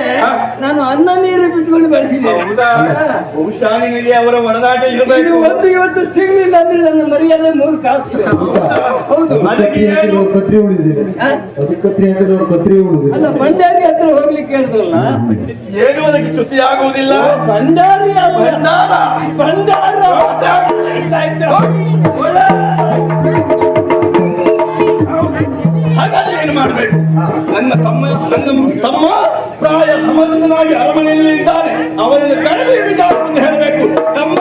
ನಾನು ಅನ್ನ ನೀರು ಬಿಟ್ಕೊಂಡು ಬೆಳೆಸಿದ್ದೆ. ಬಹುಶಃ ನಿನಗೆ ಅವರ ಒಡನಾಟ ಇರಬೇಕು. ಇವತ್ತು ಸಿಗ್ಲಿಲ್ಲ ಅಂದ್ರೆ ನನ್ನ ಮರ್ಯಾದೆ 3 ಕಾಸು. ಹೌದು, ಕತ್ರಿ ಉಳಿದಿದೆ. ಕತ್ರಿ ಉಳಿದಿದೆ. ಅಲ್ಲ, ಭಂಡಾರಿ ಹತ್ರ ಹೋಗ್ಲಿಕ್ಕೆ ಹೇಳಿದ್ರಲ್ಲ, ಏನು ಅದಕ್ಕೆ ಚ್ಯುತಿ ಆಗುವುದಿಲ್ಲ. ಭಂಡಾರಿ ಅಲ್ಲ, ಭಂಡಾರ. ಹಾಗಾದ್ರೆ ಏನು ಮಾಡ್ಬೇಕು? ನನ್ನ ತಮ್ಮ ಪ್ರಾಯ ಸಮರ್ಥನಾಗಿ ಅರಮನೆಯಲ್ಲಿ ಇದ್ದಾರೆ. ಅವರನ್ನು ಕಳೆದ ವಿಚಾರವನ್ನು ಹೇಳಬೇಕು. ತಮ್ಮ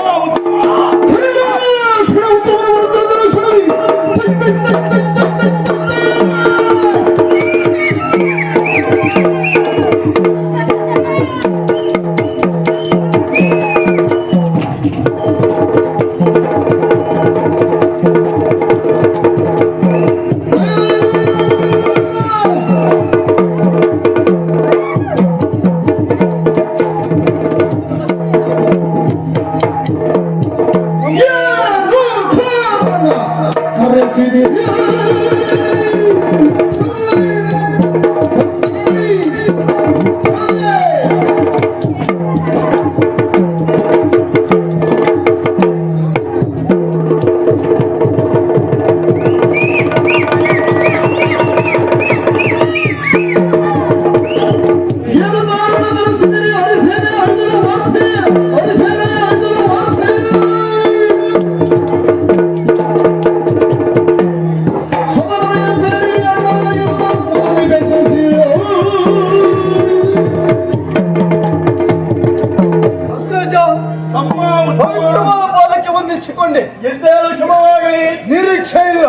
ನಿರೀಕ್ಷೆ ಇಲ್ಲ,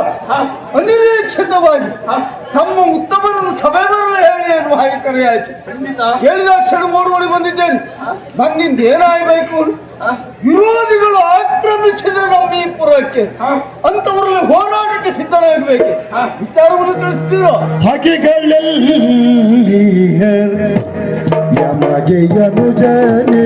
ಅನಿರೀಕ್ಷಿತವಾಗಿ ತಮ್ಮ ಉತ್ತಮನನ್ನು ಸಭೆ ಬರಲು ಹೇಳಿ ಎನ್ನುವ ಹಾಗೆ ಕರೆಯಾಯಿತು. ಹೇಳಿದ ಕ್ಷಣ ಓಡಿ ಬಂದಿದ್ದೇನೆ. ನನ್ನಿಂದ ಏನಾಗಬೇಕು? ವಿರೋಧಿಗಳು ಆಕ್ರಮಿಸಿದ್ರೆ ನಮ್ಮ ಈ ಪುರಕ್ಕೆ, ಅಂತವರಲ್ಲಿ ಹೋರಾಟಕ್ಕೆ ಸಿದ್ಧರಾಗಬೇಕು. ವಿಚಾರವನ್ನು ತಿಳಿಸ್ತೀರೋ? ಹಕ್ಕಿಗಳಲ್ಲಿ ಯಮಗೆ ಅನುಜನೇ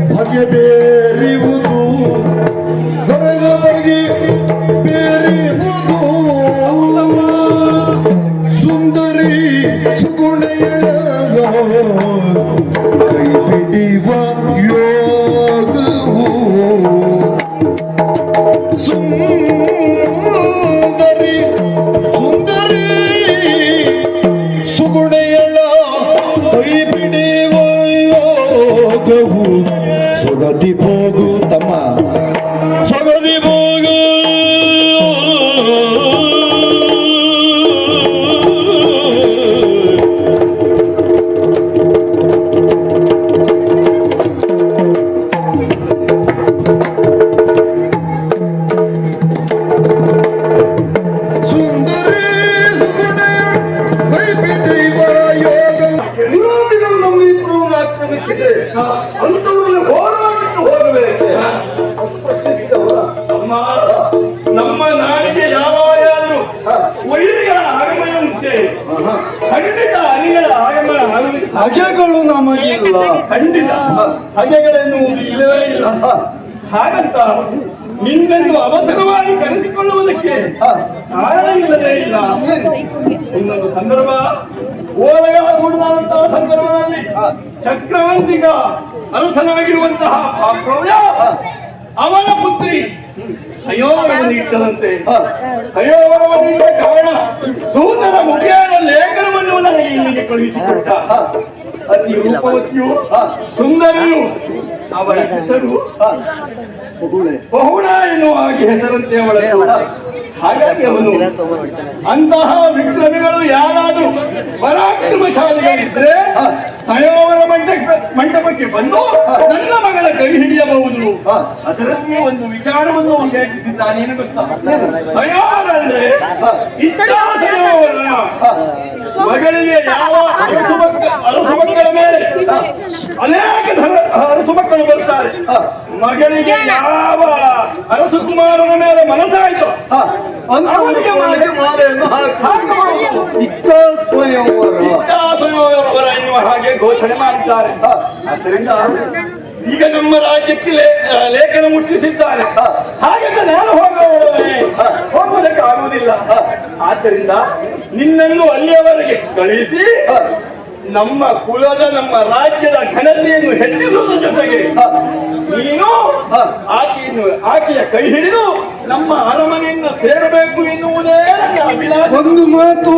ಬಗೆ ಬೇರಿವುದು ಹೊರಗ ಬಗೆ ಬೇರಿವುದು ಸುಂದರಿ ಸುಗುಣೆಯ ಕೈ ಹಗೆಗಳು ನಮಗಿಲ್ಲ. ಖಂಡಿತ ಹಗೆಗಳೆನ್ನುವುದು ಇಲ್ಲವೇ ಇಲ್ಲ. ಹಾಗಂತ ನಿನ್ನನ್ನು ಅವಸರವಾಗಿ ಕರೆಸಿಕೊಳ್ಳುವುದಕ್ಕೆ ಕಾರಣ ಇಲ್ಲದೇ ಇಲ್ಲ. ಇನ್ನೊಂದು ಸಂದರ್ಭ, ಓಲಗ ಮೂಡಿದಂತಹ ಸಂದರ್ಭದಲ್ಲಿ ಚಕ್ರವರ್ತಿಗ ಅರಸನಾಗಿರುವಂತಹ ಪಾಪ್ರವ್ಯ ಅವನ ಪುತ್ರಿ ಅಯೋವರವನ್ನು ಇಟ್ಟದಂತೆ. ಅಯೋವರವನ್ನು ಇಟ್ಟ ಕಾರಣ ದೂತರ ಮುಖೇನ ಲೇಖನವನ್ನು ನನಗೆ ಇಲ್ಲಿಗೆ ಕಳುಹಿಸಿಕೊಟ್ಟ. ಅತಿ ರೂಪವತಿಯು ಸುಂದರಿಯು, ಅವಳ ಹೆಸರು ಬಹುಳ ಎನ್ನುವ ಹಾಗೆ ಹೆಸರಂತೆ ಅವಳ. ಹಾಗಾಗಿ ಅವನು ಅಂತಹ ವಿಕ್ರಮಿಗಳು ಯಾರಾದರೂ ಪರಾಕ್ರಮಶಾಲಿಗಳಿದ್ರೆ ಸಯೋವರ ಮಂಟಪಕ್ಕೆ ಬಂದು ನನ್ನ ಮಗಳ ಕೈ ಹಿಡಿಯಬಹುದು. ಅದರಲ್ಲಿ ಒಂದು ವಿಚಾರವನ್ನು ಉಲ್ಲೇಖಿಸಿದ್ದಾನೆ. ಏನು ಗೊತ್ತಾ? ಸಯೋವರ ಅಂದ್ರೆ ಇಚ್ಛಾ ಸಯೋವರ. ಮಗಳಿಗೆ ಯಾವ ಅರಸು ಮಕ್ಕಳ ಮೇಲೆ ಅನೇಕ ಅರಸು ಮಕ್ಕಳು ಬರ್ತಾರೆ. ಮಗಳಿಗೆ ಯಾವ ಅರಸು ಕುಮಾರನ ಮೇಲೆ ಮನಸ್ಸಾಯ್ತು ಅವನಿಗೆ ಇಚ್ಛಾ ಸ್ವಯಂವರ ಎನ್ನುವ ಹಾಗೆ ಘೋಷಣೆ ಮಾಡಿದ್ದಾರೆ. ಆದ್ದರಿಂದ ಈಗ ನಮ್ಮ ರಾಜ್ಯಕ್ಕೆ ಲೇಖನ ಮುಟ್ಟಿಸಿದ್ದಾರೆ. ಹಾಗೆಂದ್ರೆ ನಾನು ಹೋಗುವುದಕ್ಕೆ ಆಗುವುದಿಲ್ಲ. ಆದ್ದರಿಂದ ನಿನ್ನನ್ನು ಅಲ್ಲಿಯವರೆಗೆ ಕಳಿಸಿ ನಮ್ಮ ಕುಲದ ನಮ್ಮ ರಾಜ್ಯದ ಘನತೆಯನ್ನು ಹೆಚ್ಚಿಸುವುದರ ಜೊತೆಗೆ ನೀನು ಆಕೆಯ ಕೈ ಹಿಡಿದು ನಮ್ಮ ಅರಮನೆಯನ್ನು ಸೇರಬೇಕು ಎನ್ನುವುದೇ ನನ್ನ ಅಭಿಲಾಷ. ಒಂದು ಮಾತು,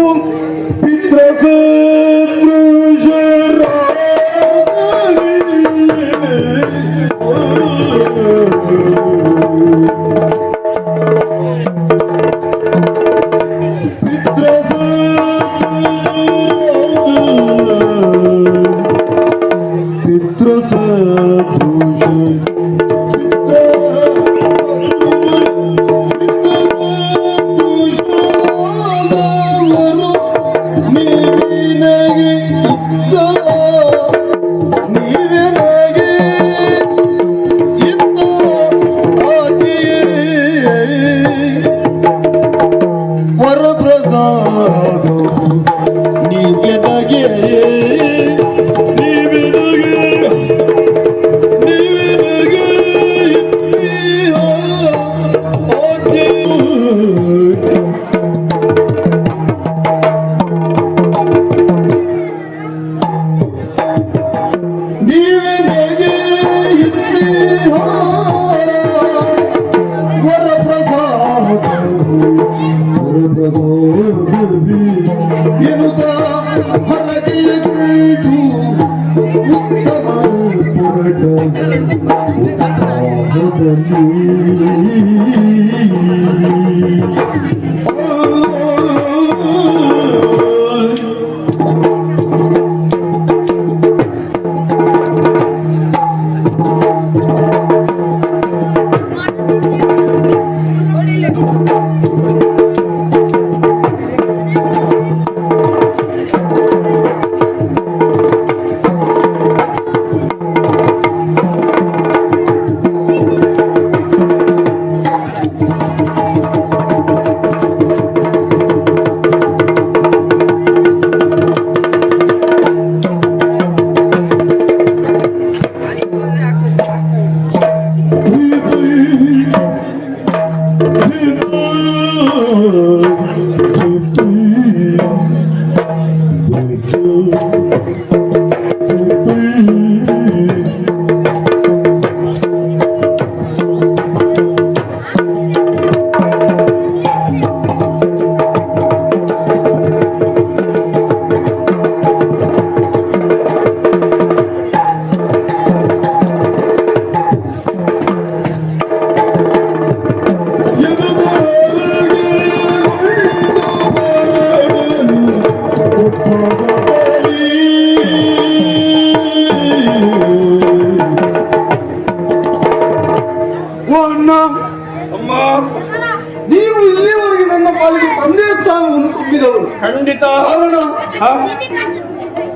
ನೀವು ಇಲ್ಲಿಯವರೆಗೆ ನನ್ನ ಪಾಲಿಗೆ ತಂದೆ ಸ್ಥಾನವನ್ನು ತುಂಬಿದವರು. ಖಂಡಿತ. ಕಾರಣ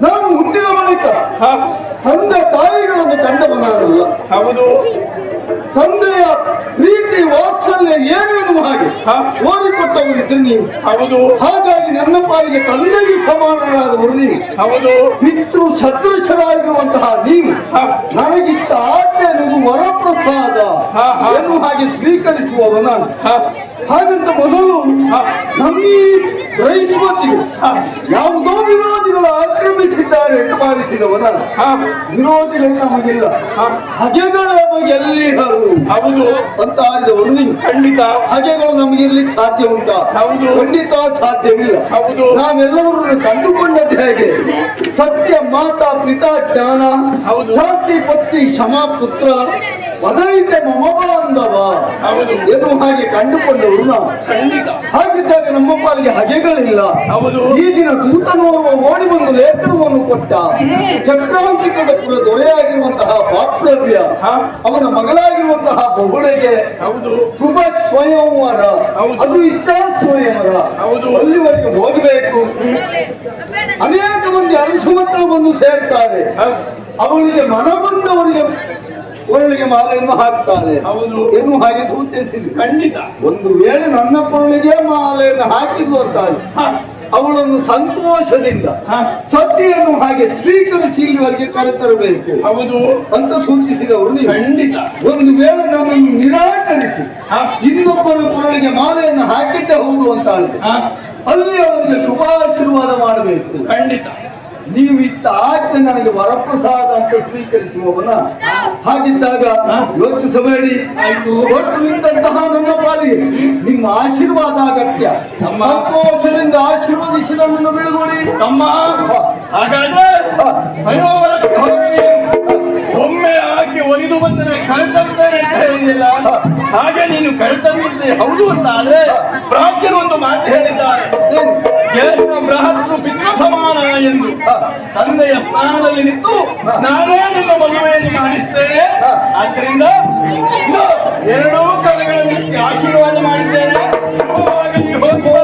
ನಾನು ಹುಟ್ಟಿದ ಬಳಿಕ ತಂದೆ ತಾಯಿಗಳನ್ನು ಕಂಡವನಾರಲ್ಲ. ಹೌದು. ತಂದೆಯ ಪ್ರೀತಿ ವಾತ್ಸಲ್ಯ ಏನೇನು ಹಾಗೆ ಓದಿಕೊಟ್ಟವರಿದ್ರೆ ನೀವು. ಹೌದು. ಹಾಗಾಗಿ ನನ್ನ ಪಾಲಿಗೆ ತಂದೆಗೆ ಸಮಾನರಾದವರು ನೀವು. ಹೌದು. ಪಿತೃ ಸದೃಶರಾಗಿರುವಂತಹ ನೀವು ನನಗಿತ್ತ ಆಜ್ಞೆ ಅನ್ನೋದು ವರಪ್ರಸಾದ ಎನ್ನುವ ಹಾಗೆ ಸ್ವೀಕರಿಸುವವ ನಾನು. ಹಾಗಂತ ಮೊದಲು ನಮ್ಮ ಈ ರೈಸ್ಮತಿಗೆ ಯಾವುದೋ ವಿರೋಧಿಗಳು ಆಕ್ರಮಿಸಿದ್ದಾರೆ ಎಂದು ಭಾವಿಸಿದವನ ವಿರೋಧಿಗಳು ನಮಗಿಲ್ಲ, ಹಗೆಗಳು ನಮಗೆಲ್ಲಿ ಹೌದು ಅಂತ ಆಡಿದವರು ನೀವು. ಖಂಡಿತ ಹಗೆಗಳು ನಮಗಿರ್ಲಿಕ್ಕೆ ಸಾಧ್ಯ ಉಂಟಾ? ಹೌದು. ಖಂಡಿತ ಸಾಧ್ಯವಿಲ್ಲ. ಹೌದು. ನಾವೆಲ್ಲವರನ್ನು ಕಂಡುಕೊಂಡದ್ದು ಹೇಗೆ? ಸತ್ಯ ಮಾತಾ ಪಿತಾ ಜ್ಞಾನ, ಶಾಂತಿ ಪತ್ನಿ ಕ್ಷಮಾ ಪುತ್ರ, ಪದವಿದ್ದೆ ಮಮ ಬಾಂಧವ ಎನ್ನುವ ಹಾಗೆ ಕಂಡುಕೊಂಡವರು ನಾವು. ಹಾಗಿದ್ದಾಗ ನಮ್ಮ ಪಾಲಿಗೆ ಹಗೆಗಳಿಲ್ಲ. ಈ ದಿನ ದೂತನೋರ್ವ ಓಡಿ ಬಂದು ಲೇಖನವನ್ನು ಕೊಟ್ಟ. ಚಕ್ರಾಂಕಿತದ ಪುರ ದೊರೆಯಾಗಿರುವಂತಹ ಬಾಪ್ರವ್ಯ ಅವನ ಮಗಳಾಗಿರುವಂತಹ ಬಹುಳೆಗೆ ಶುಭ ಸ್ವಯಂವರ, ಅದು ಇಚ್ಛಾ ಸ್ವಯಂವರ, ಅಲ್ಲಿವರೆಗೆ ಹೋಗಬೇಕು. ಅನೇಕ ಮಂದಿ ಅರಸುಮತ್ರ ಬಂದು ಸೇರ್ತಾರೆ. ಅವಳಿಗೆ ಮನ ಬಂದವರಿಗೆ ಕೊರಳಿಗೆ ಮಾಲೆಯನ್ನು ಹಾಕ್ತಾಳೆ ಎನ್ನುವ ಹಾಗೆ ಸೂಚಿಸಿದೆ. ಖಂಡಿತ ಒಂದು ವೇಳೆ ನನ್ನ ಕೊರಳಿಗೆ ಮಾಲೆಯನ್ನು ಹಾಕಿದ್ಲು ಅಂತಾಳೆ, ಅವಳನ್ನು ಸಂತೋಷದಿಂದ ಸತಿಯನ್ನು ಹಾಗೆ ಸ್ವೀಕರಿಸಿ ಇಲ್ಲಿವರೆಗೆ ಕರೆತರಬೇಕು ಅಂತ ಸೂಚಿಸಿದವರು ನೀವು. ಖಂಡಿತ ಒಂದು ವೇಳೆ ನನ್ನನ್ನು ನಿರಾಕರಿಸಿ ಇನ್ನೊಬ್ಬರ ಕೊರಳಿಗೆ ಮಾಲೆಯನ್ನು ಹಾಕಿದ್ದೆ ಹೌದು ಅಂತಾಳೆ, ಅಲ್ಲಿ ಅವರಿಗೆ ಶುಭಾಶೀರ್ವಾದ ಮಾಡಬೇಕು. ಖಂಡಿತ ನೀವು ಇಷ್ಟ ಆಜ್ಞೆ ನನಗೆ ವರಪ್ರಸಾದ ಅಂತ ಸ್ವೀಕರಿಸುವವನ. ಹಾಗಿದ್ದಾಗ ಯೋಚಿಸಬೇಡಿ. ಒಟ್ಟು ನಿಂತಹ ನನ್ನ ಪಾಲಿಗೆ ನಿಮ್ಮ ಆಶೀರ್ವಾದ ಅಗತ್ಯ. ಸಂತೋಷದಿಂದ ಆಶೀರ್ವದಿಸಿ ನನ್ನನ್ನು ಬೀಳ್ಕೊಡಿ. ಹಾಗಾದ್ರೆ ಒಮ್ಮೆ ಆಕೆ ಒಲಿದು ಬಂದರೆ ಕಳ್ತಂತಾನೆ ಅಂತ ಹೇಳಿದಿಲ್ಲ, ಹಾಗೆ ನೀನು ಕಳ್ತಂದಿದ್ದೆ ಹೌದು ಅಂತ ಆದ್ರೆ ಪ್ರಾಜ್ಞರು ಒಂದು ಮಾತು ಹೇಳಿದ್ದಾರೆ, ಜ್ಯೇಷ್ಠ ಬೃಹತ್ರು ಪಿತೃ ಸಮಾನ ಎಂದು. ತಂದೆಯ ಸ್ಥಾನದಲ್ಲಿ ನಿಂತು ನಾನೇ ನಿನ್ನ ಮದುವೆಯನ್ನು ಮಾಡಿಸ್ತೇನೆ. ಆದ್ದರಿಂದ ಎರಡೂ ಕಡೆಗಳಲ್ಲಿ ಆಶೀರ್ವಾದ ಮಾಡಿದ್ದೇನೆ. ಆದ್ದರಿಂದ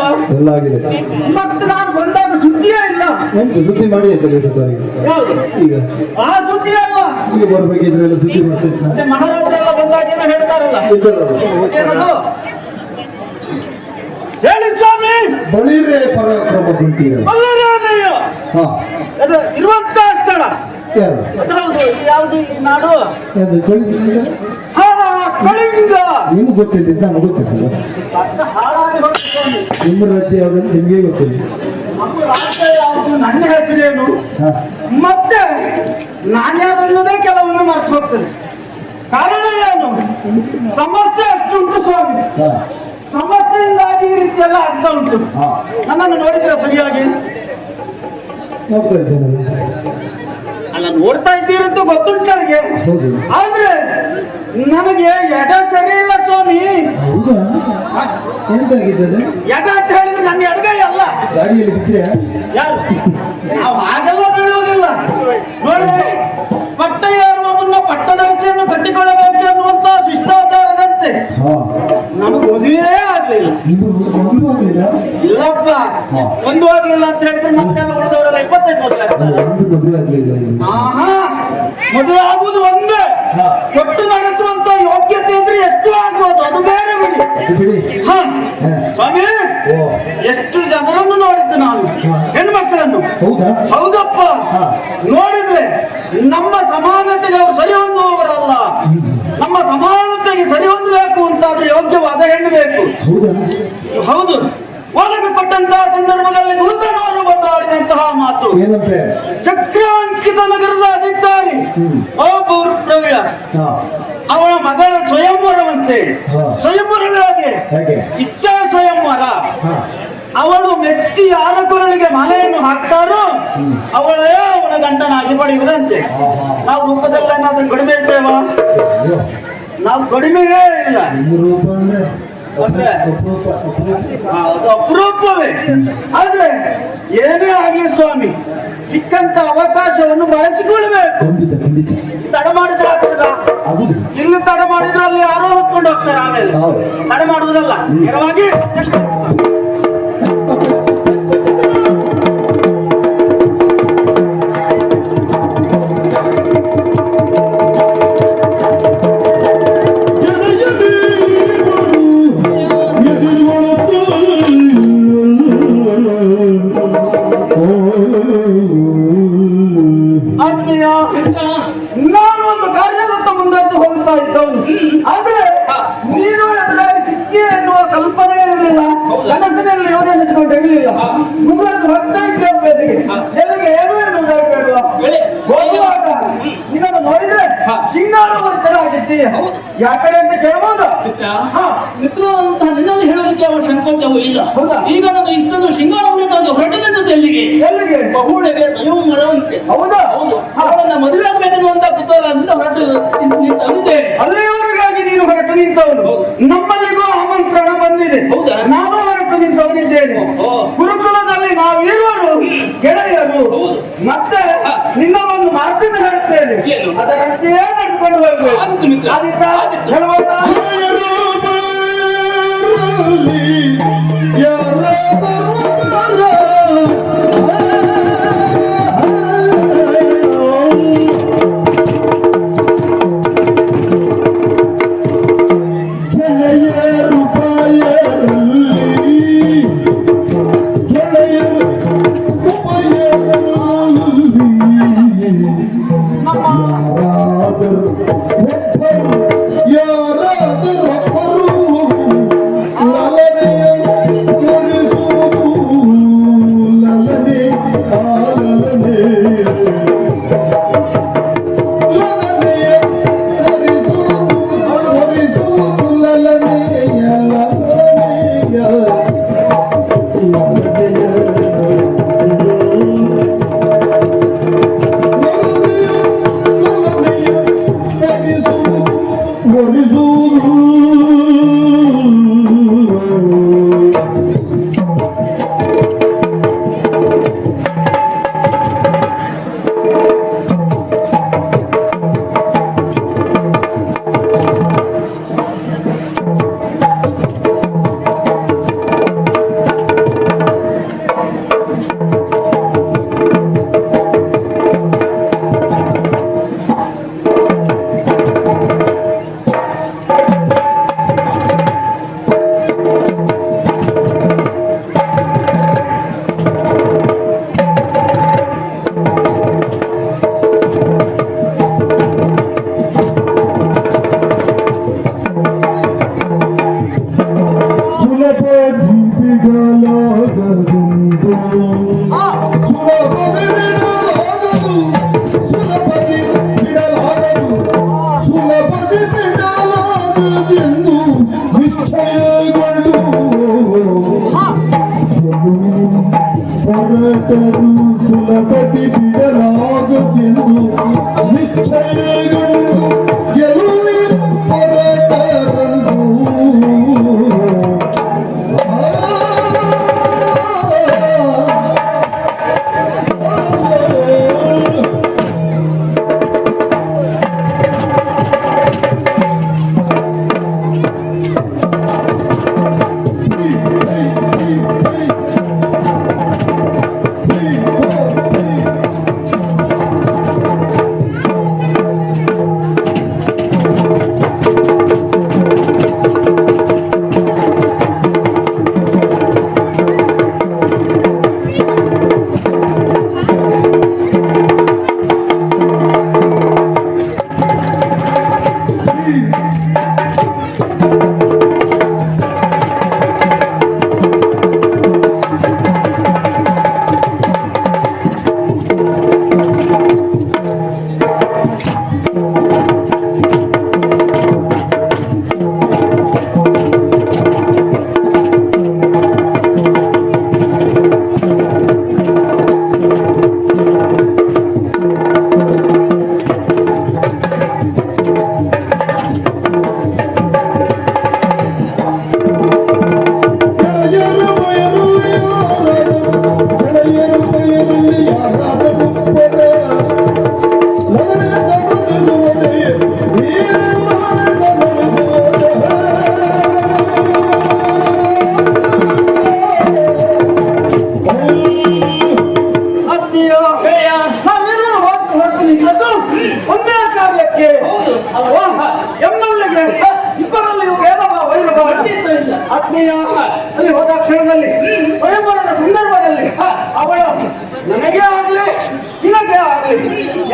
ಅಲ್ವಾ? ಎಲ್ಲ ಆಗಿದೆ. ಮತ್ತೆ ನಾನು ಬಂದಾಗ ಸುದ್ದಿಯೇ ಇಲ್ಲ. ಎಂತ ಸುದ್ದಿ ಮಾಡಿ ಆಯ್ತಾ ಲೇಟದವರಿಗೆ? ಯಾವುದು ಈಗ ಆ ಸುದ್ದಿ ಅಲ್ಲ, ಈಗ ಬರ್ಬೇಕಿದ್ರೆ ಎಲ್ಲ ಸುದ್ದಿ ಮಾಡ್ತಿದ್ದ ಮತ್ತೆ ಮಹಾರಾಜರೆಲ್ಲ ಬಂದಾಗ ಏನೋ ಹೇಳ್ತಾರಲ್ಲ, ಏನದು? ಹೇಳಿ ಸ್ವಾಮಿ. ಬಳಿರೇ ಪರಾಕ್ರಮ ಕುಂತೀರ. ಬಳ್ಳಾರಿಯ ಹಾ ಅದು ಇರುವಂತ ಸ್ಥಳ ಯಾರು? ಅದು ಹೌದು. ಯಾವುದು ಈ ನಾಡು? ಯಾವ್ದು ಕಳಿಂಗ? ಹಾ ಕಳಿಂಗ. ನಿಮ್ಗೆ ಗೊತ್ತಿದ್ದ ನಮ್ಗೆ ಗೊತ್ತಿರ್ತದೆ. ಅಷ್ಟು ಹಾಳಾಗಿ ಹೋಯ್ತು ಸ್ವಾಮಿ. ನಿಮ್ಮ ರಾಜ್ಯ ಯಾವ್ದಂತ ನಿಮ್ಗೆ ಗೊತ್ತಿಲ್ಲ. ನಮ್ಮ ರಾಜ್ಯ ಯಾವುದು, ನನ್ನ ಹೆಸರೇನು, ಹಾ ಮತ್ತೆ ನಾನ್ಯಾವುದೇ ಕೆಲವೊಮ್ಮೆ ಮರ್ತು ಹೋಗ್ತದೆ. ಕಾರಣ ಏನು? ಸಮಸ್ಯೆ ಅಷ್ಟುಂಟು ಸ್ವಾಮಿ. ಹಾ ಸಮಸ್ಯೆಯಿಂದಾಗಿ ಈ ರೀತಿ ಎಲ್ಲ ಆಗ್ತಾ ಉಂಟು. ಹಾ ನನ್ನನ್ನು ನೋಡಿದ್ರೆ ಸರಿಯಾಗಿ ನೋಡ್ತಾ ಇದ್ದೇನೆ. ಅಲ್ಲ, ನೋಡ್ತಾ ಇದ್ದೀರಂತ ಗೊತ್ತುಂಟು ನನಗೆ. ಹೌದು. ಆದ್ರೆ ನನಗೆ ಎಡ ಸರಿ ಇಲ್ಲ ಸ್ವಾಮಿ. ಹೌದಾ? ಎಂತಾಗಿದ್ದದೆ? ಎಡ ಅಂತ ಹೇಳಿದ್ರೆ ನನ್ನ ಎಡಗೈ ಅಲ್ಲ. ಗಾಡಿಯಲ್ಲಿ ಬಿದ್ದರೆ ಯಾರು ನಾವು ಹಾಗೆಲ್ಲ ಬೀಳುವುದಿಲ್ಲ ನೋಡಿ. ಪಟ್ಟ ಏರುವ ಮುನ್ನ ಪಟ್ಟದರಸಿಯನ್ನು ಕಟ್ಟಿಕೊಳ್ಳಬೇಕು ಎನ್ನುವಂತ ಶಿಷ್ಟಾಚಾರದಂತೆ ಹಾ ನಮಗೆ ಮದುವೆ ಆಗ್ಲಿಲ್ಲ. ನಿಮ್ಮ ಮದುವೆ ಆಗಲಿಲ್ಲ? ಇಲ್ಲಪ್ಪ, ಹಾ. ಒಂದು ಆಗ್ಲಿಲ್ಲ ಅಂತ ಹೇಳಿದ್ರೆ ಮತ್ತೆಲ್ಲ ಉಳಿದವರೆಲ್ಲ 25 ಮದುವೆ ಆಗ್ತಾರೆ. ಒಂದು ಮದುವೆ ಆಗಲಿಲ್ಲ. ಆಹಾ, ಮದುವೆ ಆಗುವುದು ಒಂದೇ. ಹಾ. ಒಟ್ಟು ನಡೆಸುವಂತ ಯೋಗ್ಯತೆ ಇದ್ರೆ ಎಷ್ಟು ಆಗ್ಬೋದು, ಅದು ಬೇರೆ ಬಿಡಿ. ಅದು ಬಿಡಿ. ಹಾ ಹಾ. ಸ್ವಾಮಿ, ಓ ಎಷ್ಟು ಜನರನ್ನು ನೋಡಿದ್ದು ನಾನು, ಹಾ. ಹೆಣ್ಮಕ್ಕಳನ್ನು. ಹೌದಾ? ಹೌದಪ್ಪ, ಹಾ. ನೋಡಿದ್ರೆ ನಮ್ಮ ಸಮಾನತೆಗೆ ಅವರು ಸರಿ ಹೊಂದುವವರಲ್ಲ. ನಮ್ಮ ಸಮಾನತೆಗೆ ಸರಿ ಹೊಂದಬೇಕು ಅಂತಾದ್ರೆ ಯೋಗ್ಯವಾದ ಹೆಣ್ಣು ಬೇಕು. ಹೌದಾ? ಹೌದು. ಒಳಗಪಟ್ಟಂತಹ ಸಂದರ್ಭದಲ್ಲಿ ನೂತನವರು ಬಂದು ಆಡಿದಂತಹ ಮಾತು ಏನಂತೆ? ಚಕ್ರಾಂಕಿತ ನಗರದ ಅಧಿಕಾರಿ ಪ್ರವೀಣ, ಹಾ ಅವಳ ಮಗಳ ಸ್ವಯಂವರವಂತೆ. ಹಾ. ಸ್ವಯಂವರಗಳಿಗೆ ಹೇಗೆ? ಇಚ್ಛಾ ಸ್ವಯಂವರ. ಹಾ ಅವಳು ಮೆಚ್ಚಿ ಯಾರ ಕೊರಳಿಗೆ ಮಾಲೆಯನ್ನು ಹಾಕ್ತಾರೋ ಅವಳೇ ಅವಳ ಗಂಡನಾಗಿ ಪಡೆಯುವುದಂತೆ. ಹಾ, ಹಾ. ನಾವು ರೂಪದಲ್ಲೇನಾದ್ರೂ ಕಡಿಮೆ ಇದ್ದೇವಾ? ಅಯ್ಯೋ, ನಾವು ಕಡಿಮೆಯೇ ಇಲ್ಲ. ನಿಮ್ಮ ರೂಪ ಅಂದ್ರೆ ಅಂದ್ರೆ? ಅಪರೂಪ, ಅಪರೂಪ. ಅದು ಅಪರೂಪವೇ. ಆದ್ರೆ ಏನೇ ಆಗಲಿ ಸ್ವಾಮಿ, ಸಿಕ್ಕಂತ ಅವಕಾಶವನ್ನು ಬಳಸಿಕೊಳ್ಬೇಕು. ಖಂಡಿತ ಖಂಡಿತ ತಡ ಮಾಡಿದ್ರೆ ಆಗ್ತದ? ಆಗುದಿಲ್ಲ. ಇಲ್ಲಿ ತಡ ಮಾಡಿದ್ರೆ ಅಲ್ಲಿ ಯಾರೋ ಹೊತ್ಕೊಂಡು ಹೋಗ್ತಾರೆ. ಆಮೇಲೆ ಹೌದು. ತಡ ಮಾಡುವುದಲ್ಲ, ನೇರವಾಗಿ ಆತ್ಮೀಯ, ನಾನು ಒಂದು ಕಾರ್ಯದತ್ತ ಮುಂದೆ ಹೋಗ್ತಾ ಇದ್ದವನು. ಆದ್ರೆ ನೀನು ಎದುರಾಗಿ ಸಿಕ್ಕಿ ಎನ್ನುವ ಕಲ್ಪನೆ ಇರಲಿಲ್ಲ. ಕನಸಿನಲ್ಲಿ ಯೋನೆನಿಸಿಕೊಂಡು ಇರಲಿಲ್ಲ. ಮುಂದುವರೆದು ಹೋಗ್ತಾ ಇದ್ದೆ ಒಬ್ಬರಿಗೆ. ಎಲ್ಲಿಗೆ ಏನು ಎನ್ನುವುದಾಗಿ ಬೇಡುವ. ಹೋಗುವಾಗ ನಿನ್ನನ್ನು ನೋಡಿದ್ರೆ ಸಿಂಗಾರವಂತರಾಗಿದ್ದೀಯ. ಯಾಕಡೆ ಅಂತ ಕೇಳಬಹುದು? ಮಿತ್ರರಂತಹ ನಿನ್ನಲ್ಲಿ ಹೇಳಲಿಕ್ಕೆ ಅವರ ಸಂಕೋಚವೂ ಇಲ್ಲ. ಹೌದಾ? ಈಗ ನಾನು ಇಷ್ಟೊಂದು ಶೃಂಗಾರವನ್ನು ಹೊರಟಿದ್ದದ್ದು ಎಲ್ಲಿಗೆ? ಎಲ್ಲಿಗೆ? ಬಹುಳೆಗೆ ಸಂಯಮರವಂತೆ. ಹೌದಾ? ಹೌದು. ಅವಳನ್ನ ಮದುವೆ ಆಗಬೇಕೆನ್ನುವಂತ ಕುತೂಹಲದಿಂದ ಹೊರಟು ನಿಂತಿದ್ದೇನೆ. ಅಲ್ಲಿಯವರೆಗಾಗಿ ನೀನು ಹೊರಟು ನಿಂತವನು. ನಮ್ಮಲ್ಲಿಗೂ ಆಮಂತ್ರಣ ಬಂದಿದೆ. ಹೌದಾ? ನಾನು ಹೊರಟು ನಿಂತವನಿದ್ದೇನೆ. ಗುರುಕುಲದಲ್ಲಿ ನಾವಿರುವರು ಗೆಳೆಯರು. ಹೌದು. ಮತ್ತೆ ನಿನ್ನ ಒಂದು ಮಾತನ್ನು ಹೇಳುತ್ತೇನೆ, ಏನು? ಅದರಂತೆಯೇ ನಡ್ಕೊಂಡು ಹೋಗ್ಬೇಕು. ಆದಿತ್ತು ಮಿತ್ರ. ಆದಿತ್ತಾ? ಹೇಳುವಂತ ಯಾರಾದರೂ ಸುಲಭದಿ ಬಿಡಲಾಗುತ್ತಿದ್ದು ನಿಶ್ಚಯಗಳು ಗೆಲುವಿನ ಹೊರಟರಂದು ಒಂದೇ ಕಾರ್ಯಕ್ಕೆ ಅಲ್ವಾ ಎಮ್ಮಲ್ಲಿಗೆ ಇಬ್ಬರಲ್ಲಿಯೂ ಭೇದ ಭಾವ ಇರಬಾರದು. ಆತ್ಮೀಯ ಅಲ್ಲಿ ಹೋದ ಕ್ಷಣದಲ್ಲಿ ಸ್ವಯಂವರದ ಸಂದರ್ಭದಲ್ಲಿ ಅವಳ ನನಗೆ ಆಗ್ಲಿ ನಿನಗೆ ಆಗ್ಲಿ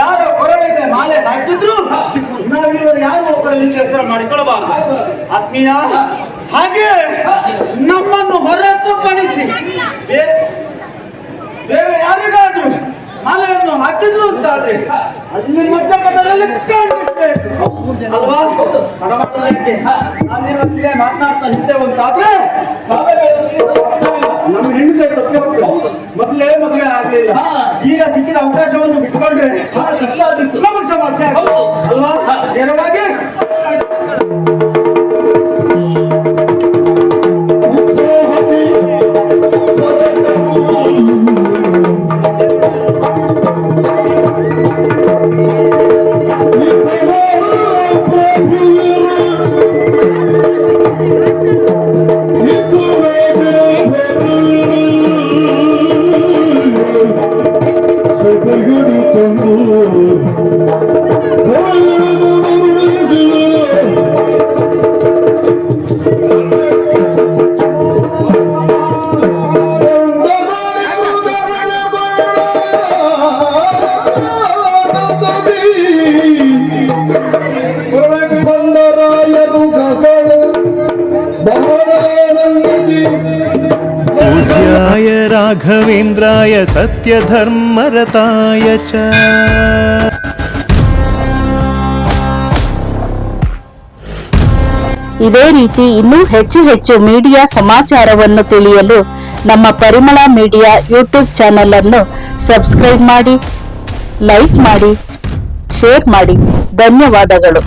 ಯಾರ ಕೊರಳಿಗೆ ಮಾಲೆ ಹಾಕಿದ್ರು ನಾವಿವರು ಯಾರು ಒಬ್ಬರಲ್ಲಿ ಚರ್ಚೆ ಮಾಡಿಕೊಳ್ಳಬಾರದು. ಆತ್ಮೀಯ ಹಾಗೆ ನಮ್ಮನ್ನು ಹೊರತುಪಡಿಸಿ ಬೇರೆ ಯಾರಿಗಾದ್ರೂ ಮಾಲೆಯನ್ನು ಹಾಕಿದ್ಲು ಅಂತಾದ್ರೆ ಅಲ್ಲಿ ಮಧ್ಯಪಥದಲ್ಲಿ ಕಾಣಿಸ್ಬೇಕು ಅಲ್ವಾ? ಪರಮಾತ್ಮಕ್ಕೆ ನಾನಿರೊಂದಿಗೆ ಮಾತನಾಡ್ತಾ ನಿಂತೇವಂತಾದ್ರೆ ನಮ್ಮ ಹೆಣ್ಣು ತಪ್ಪಿ ಹೋಗ್ತೇವೆ. ಮೊದಲೇ ಮದುವೆ ಆಗ್ಲಿಲ್ಲ, ಈಗ ಸಿಕ್ಕಿದ ಅವಕಾಶವನ್ನು ಬಿಟ್ಕೊಂಡ್ರೆ ನಮಗೆ ಸಮಸ್ಯೆ ಅಲ್ವಾ? ನೇರವಾಗಿ पूज्याय राघवेन्द्राय सत्यधर्मरताय च ಇದೇ ರೀತಿ ಇನ್ನೂ ಹೆಚ್ಚು ಮೀಡಿಯಾ ಸಮಾಚಾರವನ್ನು ತಿಳಿಯಲು ನಮ್ಮ ಪರಿಮಳ ಮೀಡಿಯಾ ಯೂಟ್ಯೂಬ್ ಚಾನೆಲ್ ಅನ್ನು ಸಬ್ಸ್ಕ್ರೈಬ್ ಮಾಡಿ, ಲೈಕ್ ಮಾಡಿ, ಶೇರ್ ಮಾಡಿ. ಧನ್ಯವಾದಗಳು.